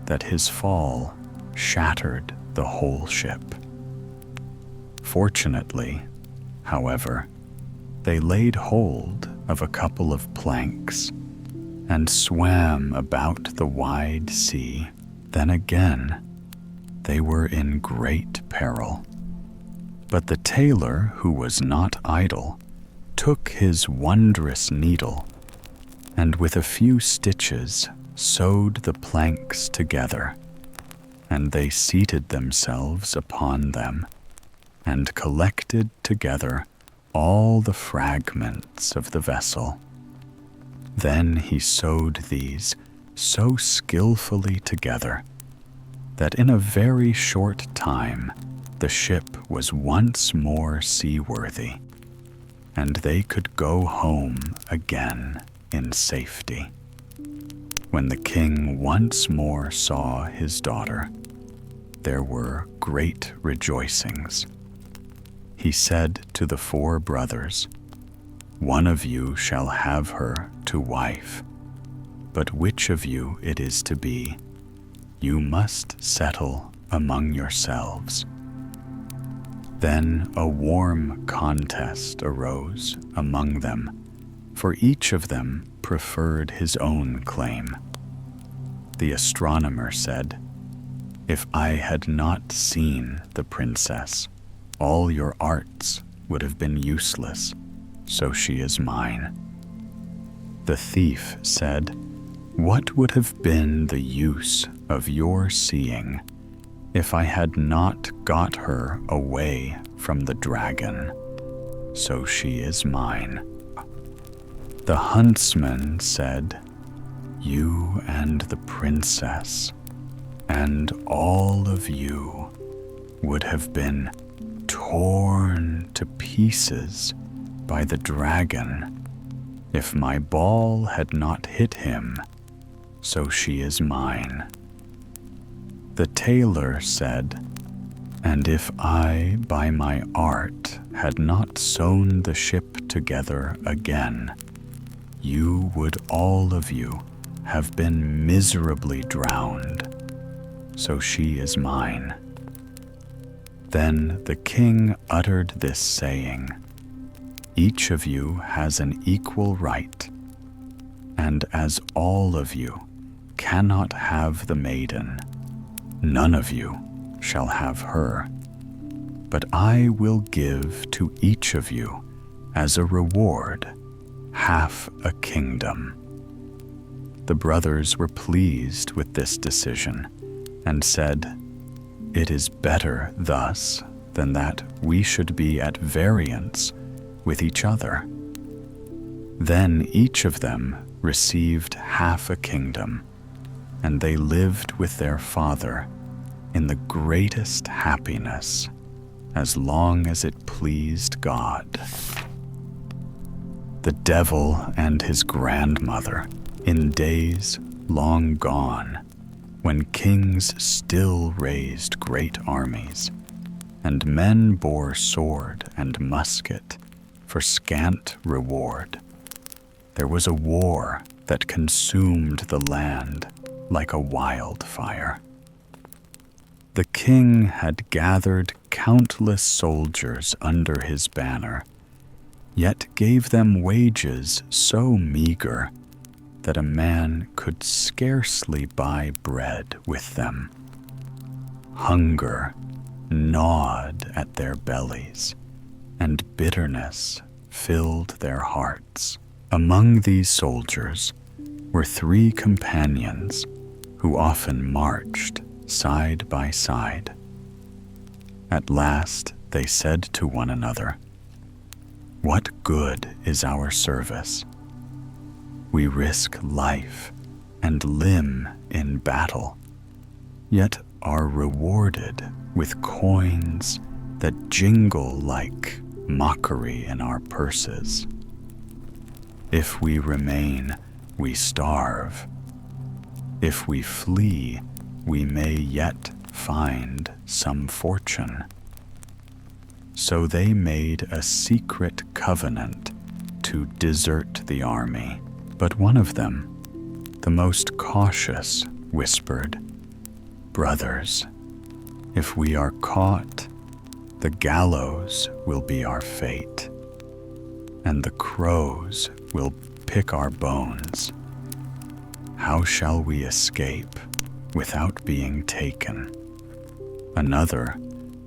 that his fall shattered the whole ship. Fortunately, however, they laid hold of a couple of planks and swam about the wide sea. Then again, they were in great peril. But the tailor, who was not idle, took his wondrous needle and with a few stitches sewed the planks together, and they seated themselves upon them and collected together all the fragments of the vessel. Then he sewed these so skillfully together that in a very short time the ship was once more seaworthy, and they could go home again in safety. When the king once more saw his daughter, there were great rejoicings. He said to the 4 brothers, "One of you shall have her to wife, but which of you it is to be, you must settle among yourselves." Then a warm contest arose among them, for each of them preferred his own claim. The astronomer said, "If I had not seen the princess, all your arts would have been useless, so she is mine." The thief said, "What would have been the use of your seeing if I had not got her away from the dragon? So she is mine." The huntsman said, "You and the princess and all of you would have been torn to pieces by the dragon if my ball had not hit him, so she is mine." The tailor said, "And if I by my art had not sewn the ship together again, you would all of you have been miserably drowned, so she is mine." Then the king uttered this saying, "Each of you has an equal right, and as all of you cannot have the maiden, none of you shall have her. But I will give to each of you as a reward half a kingdom." The brothers were pleased with this decision and said, "It is better thus than that we should be at variance with each other." Then each of them received half a kingdom, and they lived with their father in the greatest happiness as long as it pleased God. The devil and his grandmother, in days long gone, when kings still raised great armies, and men bore sword and musket for scant reward, there was a war that consumed the land like a wildfire. The king had gathered countless soldiers under his banner, yet gave them wages so meager that a man could scarcely buy bread with them. Hunger gnawed at their bellies, and bitterness filled their hearts. Among these soldiers were 3 companions who often marched side by side. At last they said to one another, "What good is our service? We risk life and limb in battle, yet are rewarded with coins that jingle like mockery in our purses. If we remain, we starve. If we flee, we may yet find some fortune." So they made a secret covenant to desert the army. But one of them, the most cautious, whispered, "Brothers, if we are caught, the gallows will be our fate, and the crows will pick our bones. How shall we escape without being taken?" Another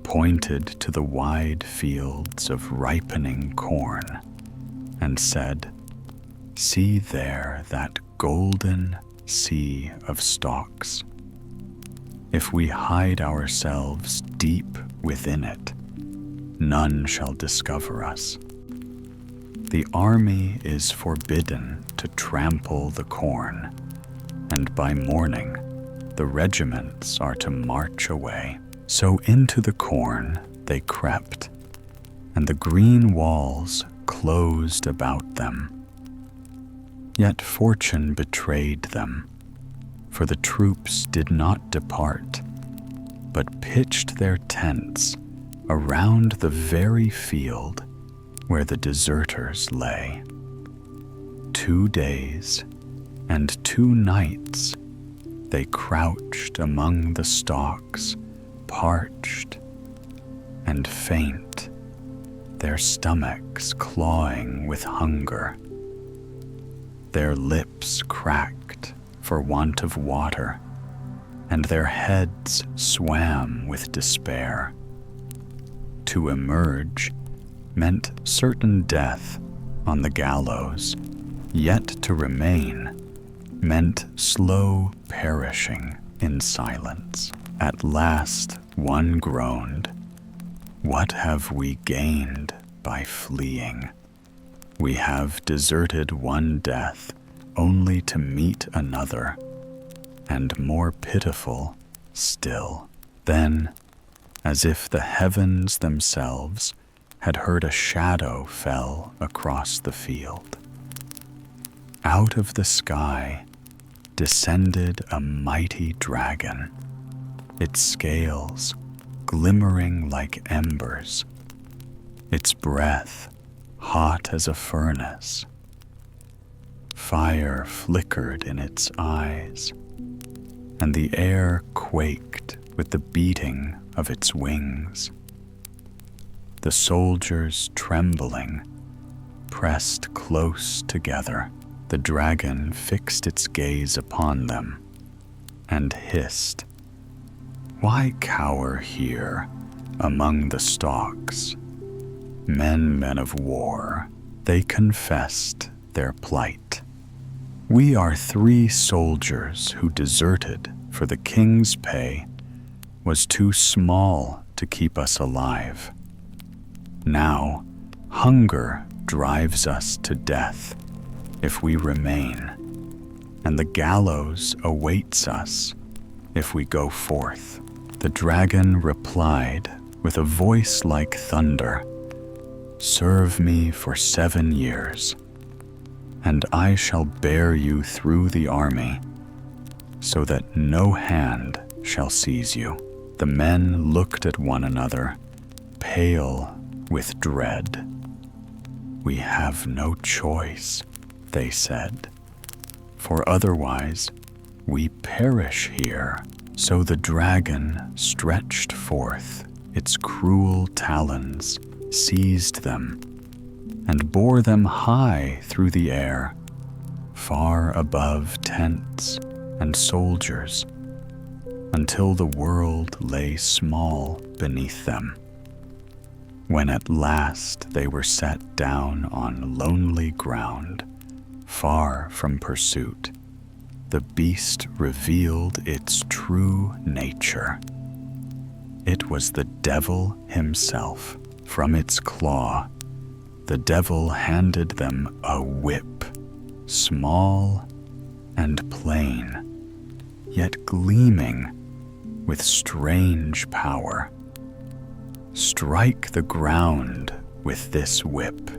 pointed to the wide fields of ripening corn and said, "See there that golden sea of stalks. If we hide ourselves deep within it, none shall discover us. The army is forbidden to trample the corn, and by morning the regiments are to march away." So into the corn they crept, and the green walls closed about them. Yet fortune betrayed them, for the troops did not depart, but pitched their tents around the very field where the deserters lay. 2 days and 2 nights they crouched among the stalks, parched and faint, their stomachs clawing with hunger. Their lips cracked for want of water, and their heads swam with despair. To emerge meant certain death on the gallows, yet to remain meant slow perishing in silence. At last one groaned, "What have we gained by fleeing? We have deserted one death only to meet another, and more pitiful still." Then, as if the heavens themselves had heard a shadow fell across the field. Out of the sky descended a mighty dragon, its scales glimmering like embers, its breath hot as a furnace. Fire flickered in its eyes, and the air quaked with the beating of its wings. The soldiers, trembling, pressed close together. The dragon fixed its gaze upon them and hissed, "Why cower here among the stalks? Men of war," they confessed their plight. "We are 3 soldiers who deserted, for the king's pay was too small to keep us alive. Now, hunger drives us to death if we remain, and the gallows awaits us if we go forth." The dragon replied with a voice like thunder, "Serve me for 7 years, and I shall bear you through the army, so that no hand shall seize you." The men looked at one another, pale with dread. "We have no choice," they said, "for otherwise we perish here." So the dragon stretched forth its cruel talons, seized them, and bore them high through the air, far above tents and soldiers, until the world lay small beneath them. When at last they were set down on lonely ground, far from pursuit, the beast revealed its true nature. It was the devil himself. From its claw, the devil handed them a whip, small and plain, yet gleaming with strange power. "Strike the ground with this whip,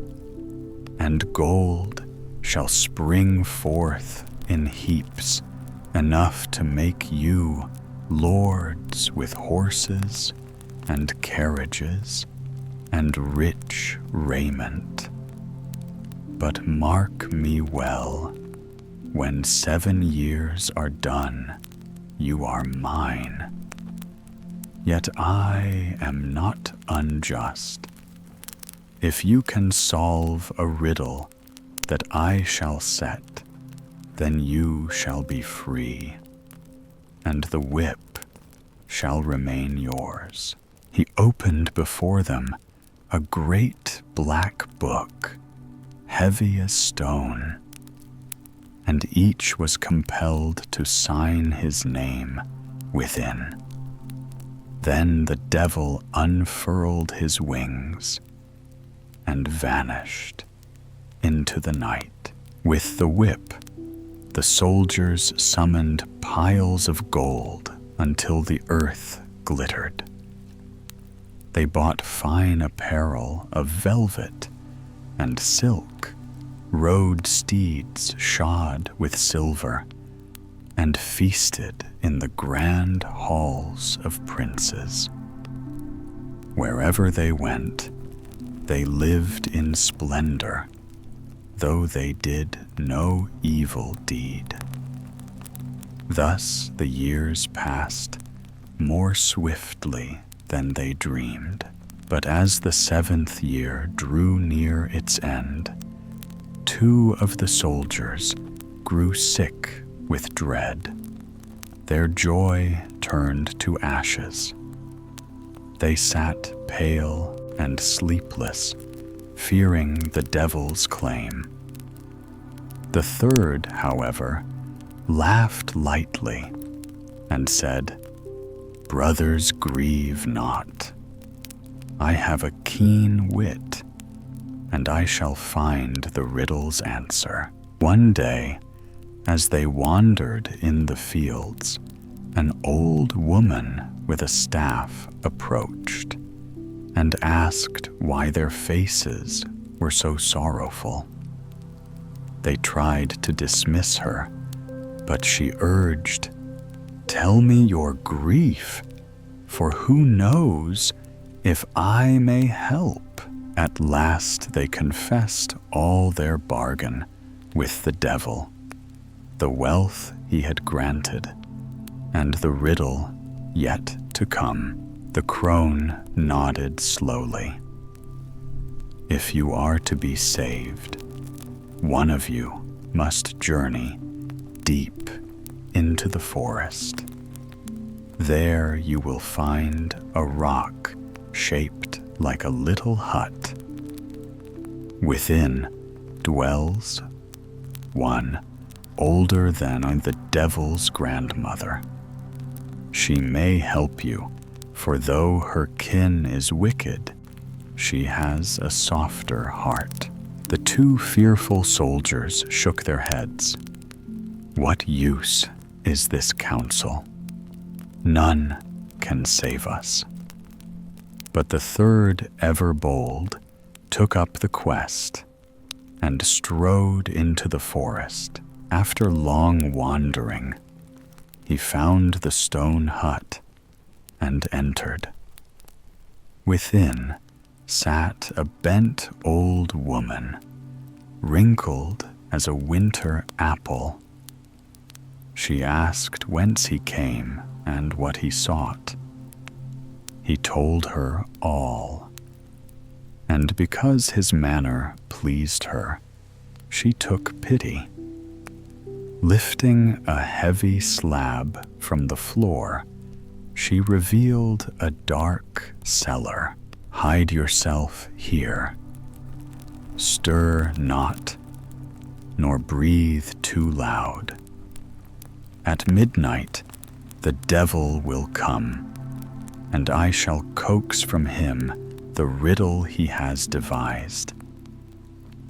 and gold shall spring forth in heaps, enough to make you lords with horses and carriages and rich raiment. But mark me well, when 7 years are done, you are mine. Yet I am not unjust. If you can solve a riddle that I shall set, then you shall be free, and the whip shall remain yours." He opened before them a great black book, heavy as stone, and each was compelled to sign his name within. Then the devil unfurled his wings and vanished into the night. With the whip, the soldiers summoned piles of gold until the earth glittered. They bought fine apparel of velvet and silk, rode steeds shod with silver, and feasted in the grand halls of princes. Wherever they went, they lived in splendor, though they did no evil deed. Thus the years passed more swiftly than they dreamed. But as the 7th year drew near its end, 2 of the soldiers grew sick with dread. Their joy turned to ashes. They sat pale and sleepless, fearing the devil's claim. The 3rd, however, laughed lightly and said, "Brothers, grieve not. I have a keen wit, and I shall find the riddle's answer." One day, as they wandered in the fields, an old woman with a staff approached and asked why their faces were so sorrowful. They tried to dismiss her, But she urged, "Tell me your grief, for who knows if I may help?" At last they confessed all their bargain with the devil, the wealth he had granted, and the riddle yet to come. The crone nodded slowly. "If you are to be saved, one of you must journey deep into the forest. There you will find a rock shaped like a little hut. Within dwells one older than the devil's grandmother. She may help you, for though her kin is wicked, she has a softer heart." The two fearful soldiers shook their heads. "What use is this counsel? None can save us." But the third, ever bold, took up the quest and strode into the forest. After long wandering, he found the stone hut and entered. Within sat a bent old woman, wrinkled as a winter apple. She asked whence he came and what he sought. He told her all, and because his manner pleased her, she took pity. Lifting a heavy slab from the floor, she revealed a dark cellar. "Hide yourself here. Stir not, nor breathe too loud. At midnight the devil will come, and I shall coax from him the riddle he has devised.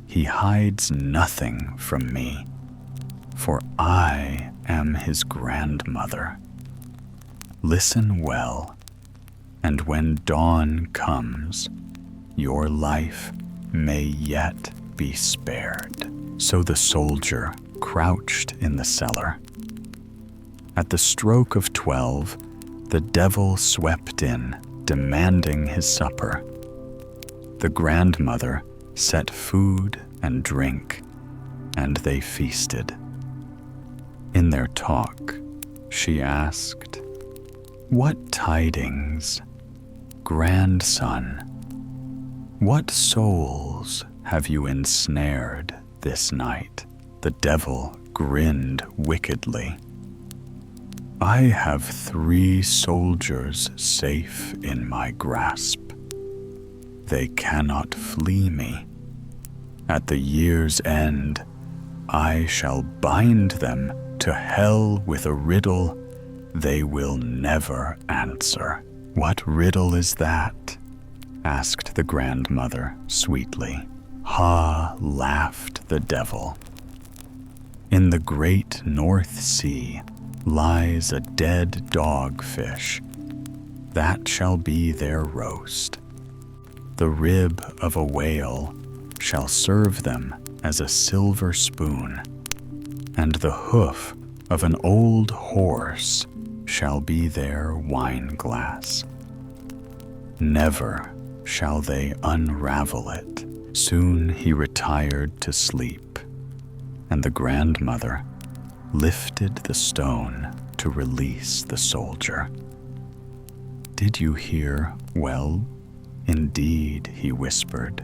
He hides nothing from me, for I am his grandmother. Listen well, and when dawn comes, your life may yet be spared." So the soldier crouched in the cellar. At the stroke of 12, the devil swept in, demanding his supper. The grandmother set food and drink, and they feasted. In their talk, she asked, "What tidings, grandson? What souls have you ensnared this night?" The devil grinned wickedly. "I have 3 soldiers safe in my grasp. They cannot flee me. At the year's end, I shall bind them to hell with a riddle they will never answer." "What riddle is that?" asked the grandmother sweetly. "Ha," laughed the devil. "In the great North Sea lies a dead dogfish. That shall be their roast. The rib of a whale shall serve them as a silver spoon, and the hoof of an old horse shall be their wine glass. Never shall they unravel it." Soon he retired to sleep, and the grandmother lifted the stone to release the soldier. "Did you hear well? Indeed," he whispered.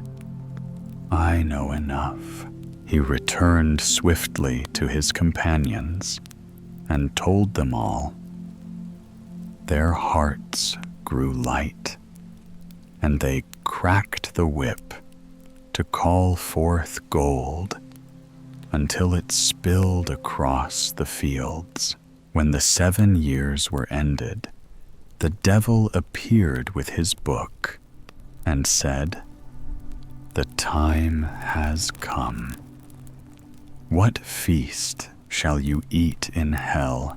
"I know enough." He returned swiftly to his companions and told them all. Their hearts grew light, and they cracked the whip to call forth gold until it spilled across the fields. When the 7 years were ended, the devil appeared with his book and said, "The time has come. What feast shall you eat in hell?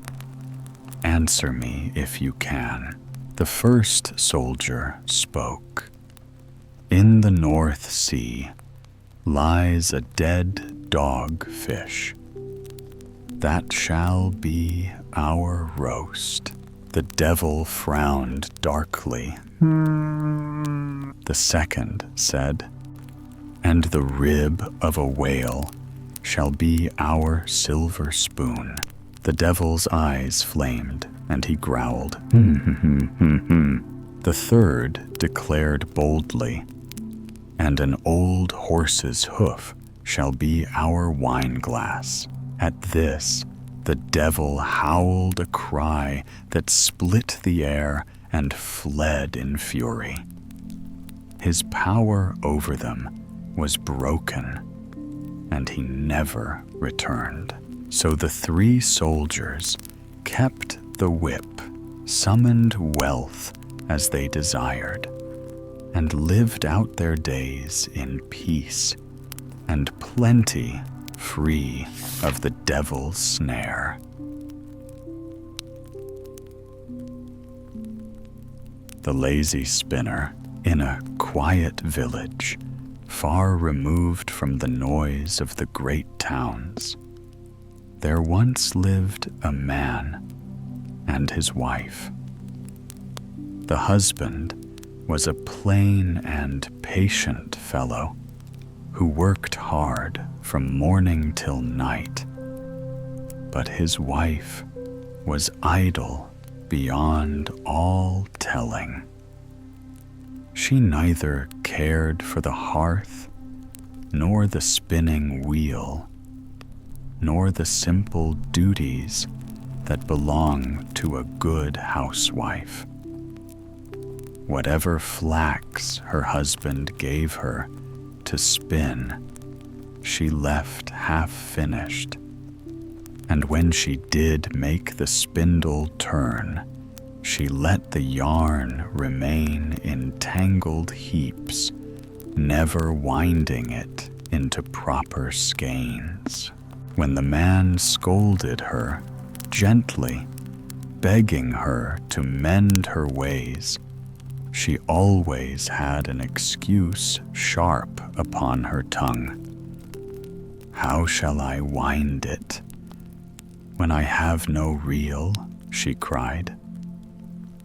Answer me if you can." The first soldier spoke. "In the North Sea lies a dead dogfish. That shall be our roast." The devil frowned darkly. The second said, "And the rib of a whale shall be our silver spoon." The devil's eyes flamed, and he growled, The third declared boldly, "And an old horse's hoof shall be our wineglass." At this, the devil howled a cry that split the air and fled in fury. His power over them was broken, and he never returned. So the 3 soldiers kept the whip, summoned wealth as they desired, and lived out their days in peace and plenty, free of the devil's snare. The lazy spinner, in a quiet village, far removed from the noise of the great towns, there once lived a man and his wife. The husband was a plain and patient fellow who worked hard from morning till night, but his wife was idle beyond all telling. She neither cared for the hearth, nor the spinning wheel, nor the simple duties that belong to a good housewife. Whatever flax her husband gave her to spin, she left half finished, and when she did make the spindle turn, she let the yarn remain in tangled heaps, never winding it into proper skeins. When the man scolded her gently, begging her to mend her ways, she always had an excuse sharp upon her tongue. "How shall I wind it when I have no reel?" she cried.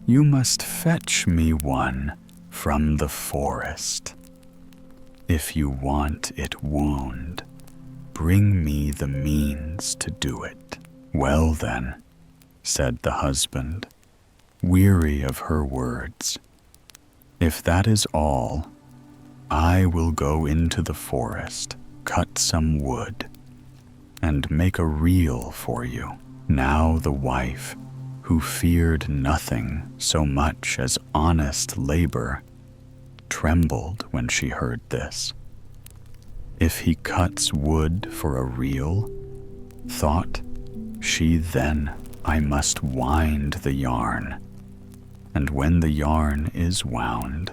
"You must fetch me one from the forest. If you want it wound, bring me the means to do it." "Well then," said the husband, weary of her words, "if that is all, I will go into the forest, cut some wood, and make a reel for you." Now the wife, who feared nothing so much as honest labor, trembled when she heard this. If he cuts wood for a reel, thought she, then I must wind the yarn, and when the yarn is wound,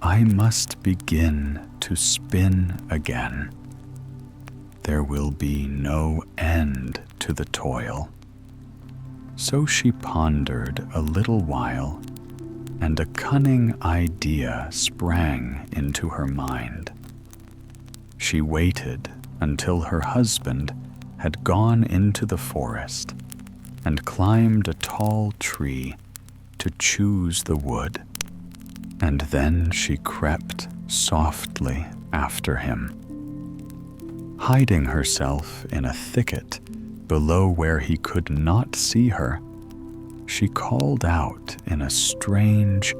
I must begin to spin again. There will be no end to the toil. So she pondered a little while, and a cunning idea sprang into her mind. She waited until her husband had gone into the forest and climbed a tall tree to choose the wood, and then she crept softly after him. Hiding herself in a thicket below where he could not see her, she called out in a strange,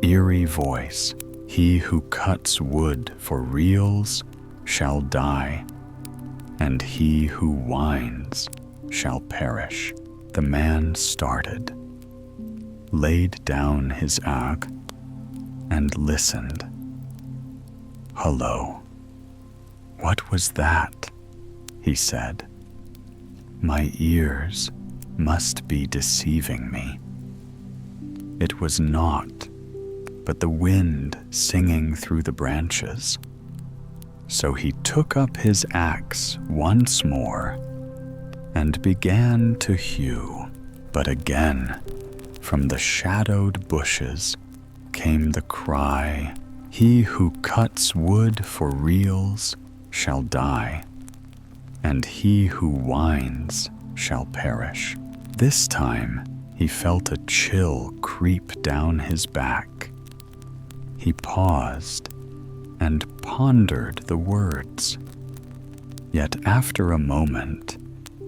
eerie voice, "He who cuts wood for reels shall die, and he who winds shall perish." The man started, laid down his axe, and listened. "Hullo, what was that?" he said. "My ears must be deceiving me. It was naught but the wind singing through the branches." So he took up his axe once more and began to hew. But again, from the shadowed bushes came the cry, "He who cuts wood for reels shall die, and he who whines shall perish. This time he felt a chill creep down his back. He paused and pondered the words. Yet after a moment,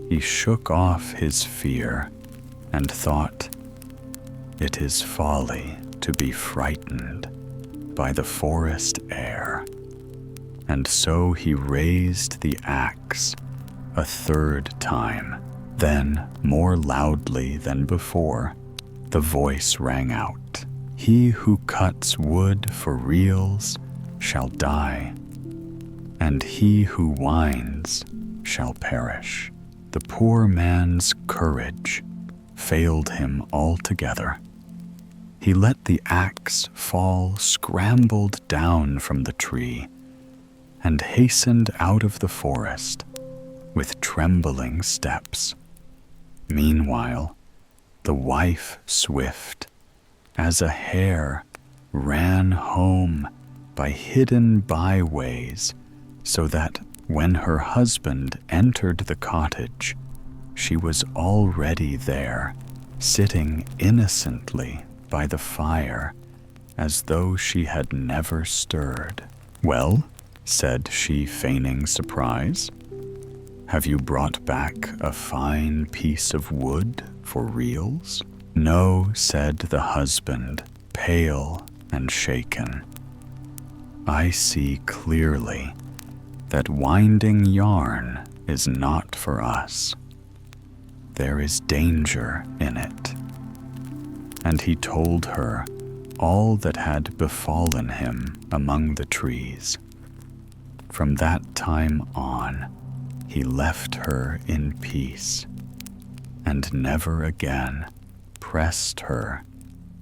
he shook off his fear and thought, "It is folly to be frightened by the forest air." And so he raised the axe a third time. Then, more loudly than before, the voice rang out, "He who cuts wood for reels shall die, and he who whines shall perish." The poor man's courage failed him altogether. He let the axe fall, scrambled down from the tree, and hastened out of the forest with trembling steps. Meanwhile, the wife swift as a hare ran home by hidden byways, so that when her husband entered the cottage, she was already there, sitting innocently by the fire, as though she had never stirred. "Well," said she, feigning surprise, "have you brought back a fine piece of wood for reels?" "No," said the husband, pale and shaken. "I see clearly that winding yarn is not for us. There is danger in it." And he told her all that had befallen him among the trees. From that time on, he left her in peace, and never again pressed her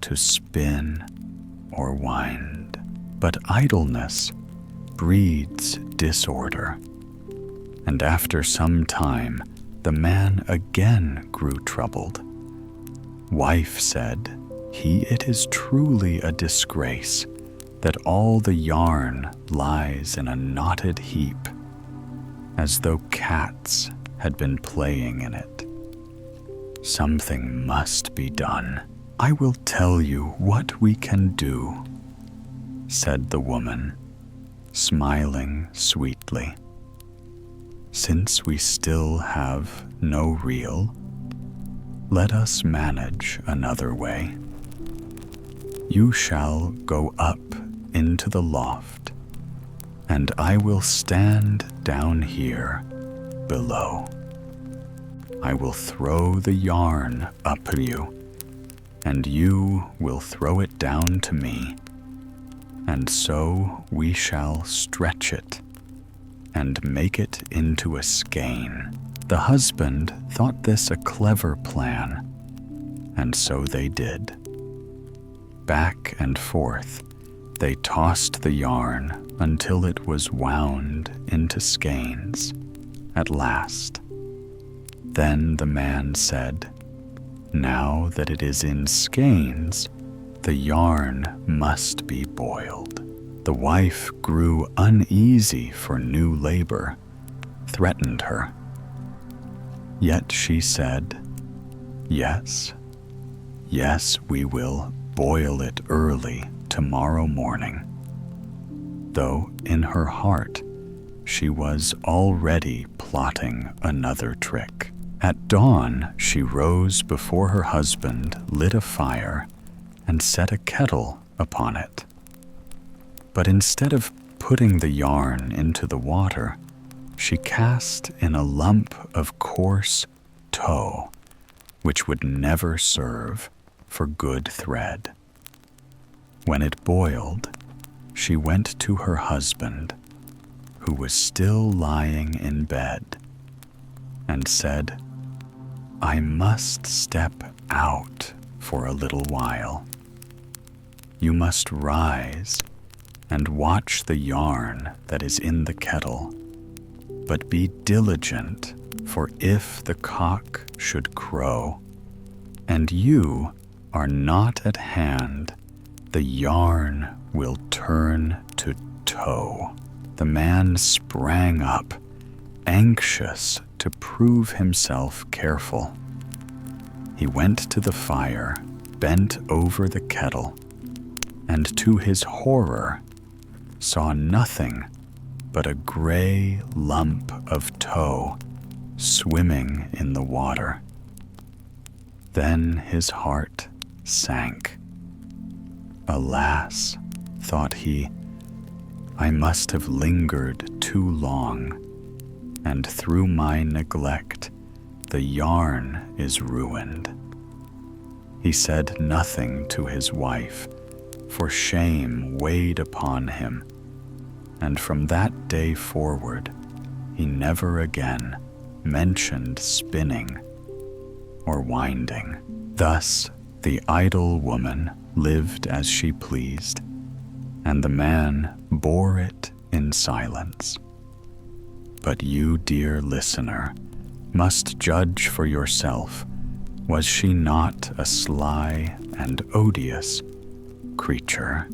to spin or wind. But idleness breeds disorder, and after some time the man again grew troubled. Wife said, "It is truly a disgrace that all the yarn lies in a knotted heap, as though cats had been playing in it. Something must be done. I will tell you what we can do," said the woman, smiling sweetly. "Since we still have no reel, let us manage another way. You shall go up into the loft, and I will stand down here below. I will throw the yarn up to you, and you will throw it down to me, and so we shall stretch it and make it into a skein." The husband thought this a clever plan, and so they did. Back and forth, they tossed the yarn until it was wound into skeins at last. Then the man said, "Now that it is in skeins, the yarn must be boiled." The wife grew uneasy for new labor, threatened her. Yet she said, "Yes, we will boil it early tomorrow morning," though in her heart she was already plotting another trick. At dawn, she rose before her husband lit a fire and set a kettle upon it. But instead of putting the yarn into the water, she cast in a lump of coarse tow, which would never serve for good thread. When it boiled, she went to her husband, who was still lying in bed, and said, "I must step out for a little while. You must rise and watch the yarn that is in the kettle, but be diligent, for if the cock should crow, and you are not at hand, the yarn will turn to tow." The man sprang up anxious to prove himself careful. He went to the fire, bent over the kettle, and to his horror saw nothing but a gray lump of tow swimming in the water. Then his heart sank. Alas, thought he, I must have lingered too long, and through my neglect the yarn is ruined. He said nothing to his wife, for shame weighed upon him, and from that day forward he never again mentioned spinning or winding. Thus the idle woman lived as she pleased, and the man bore it in silence. But you, dear listener, must judge for yourself. Was she not a sly and odious creature?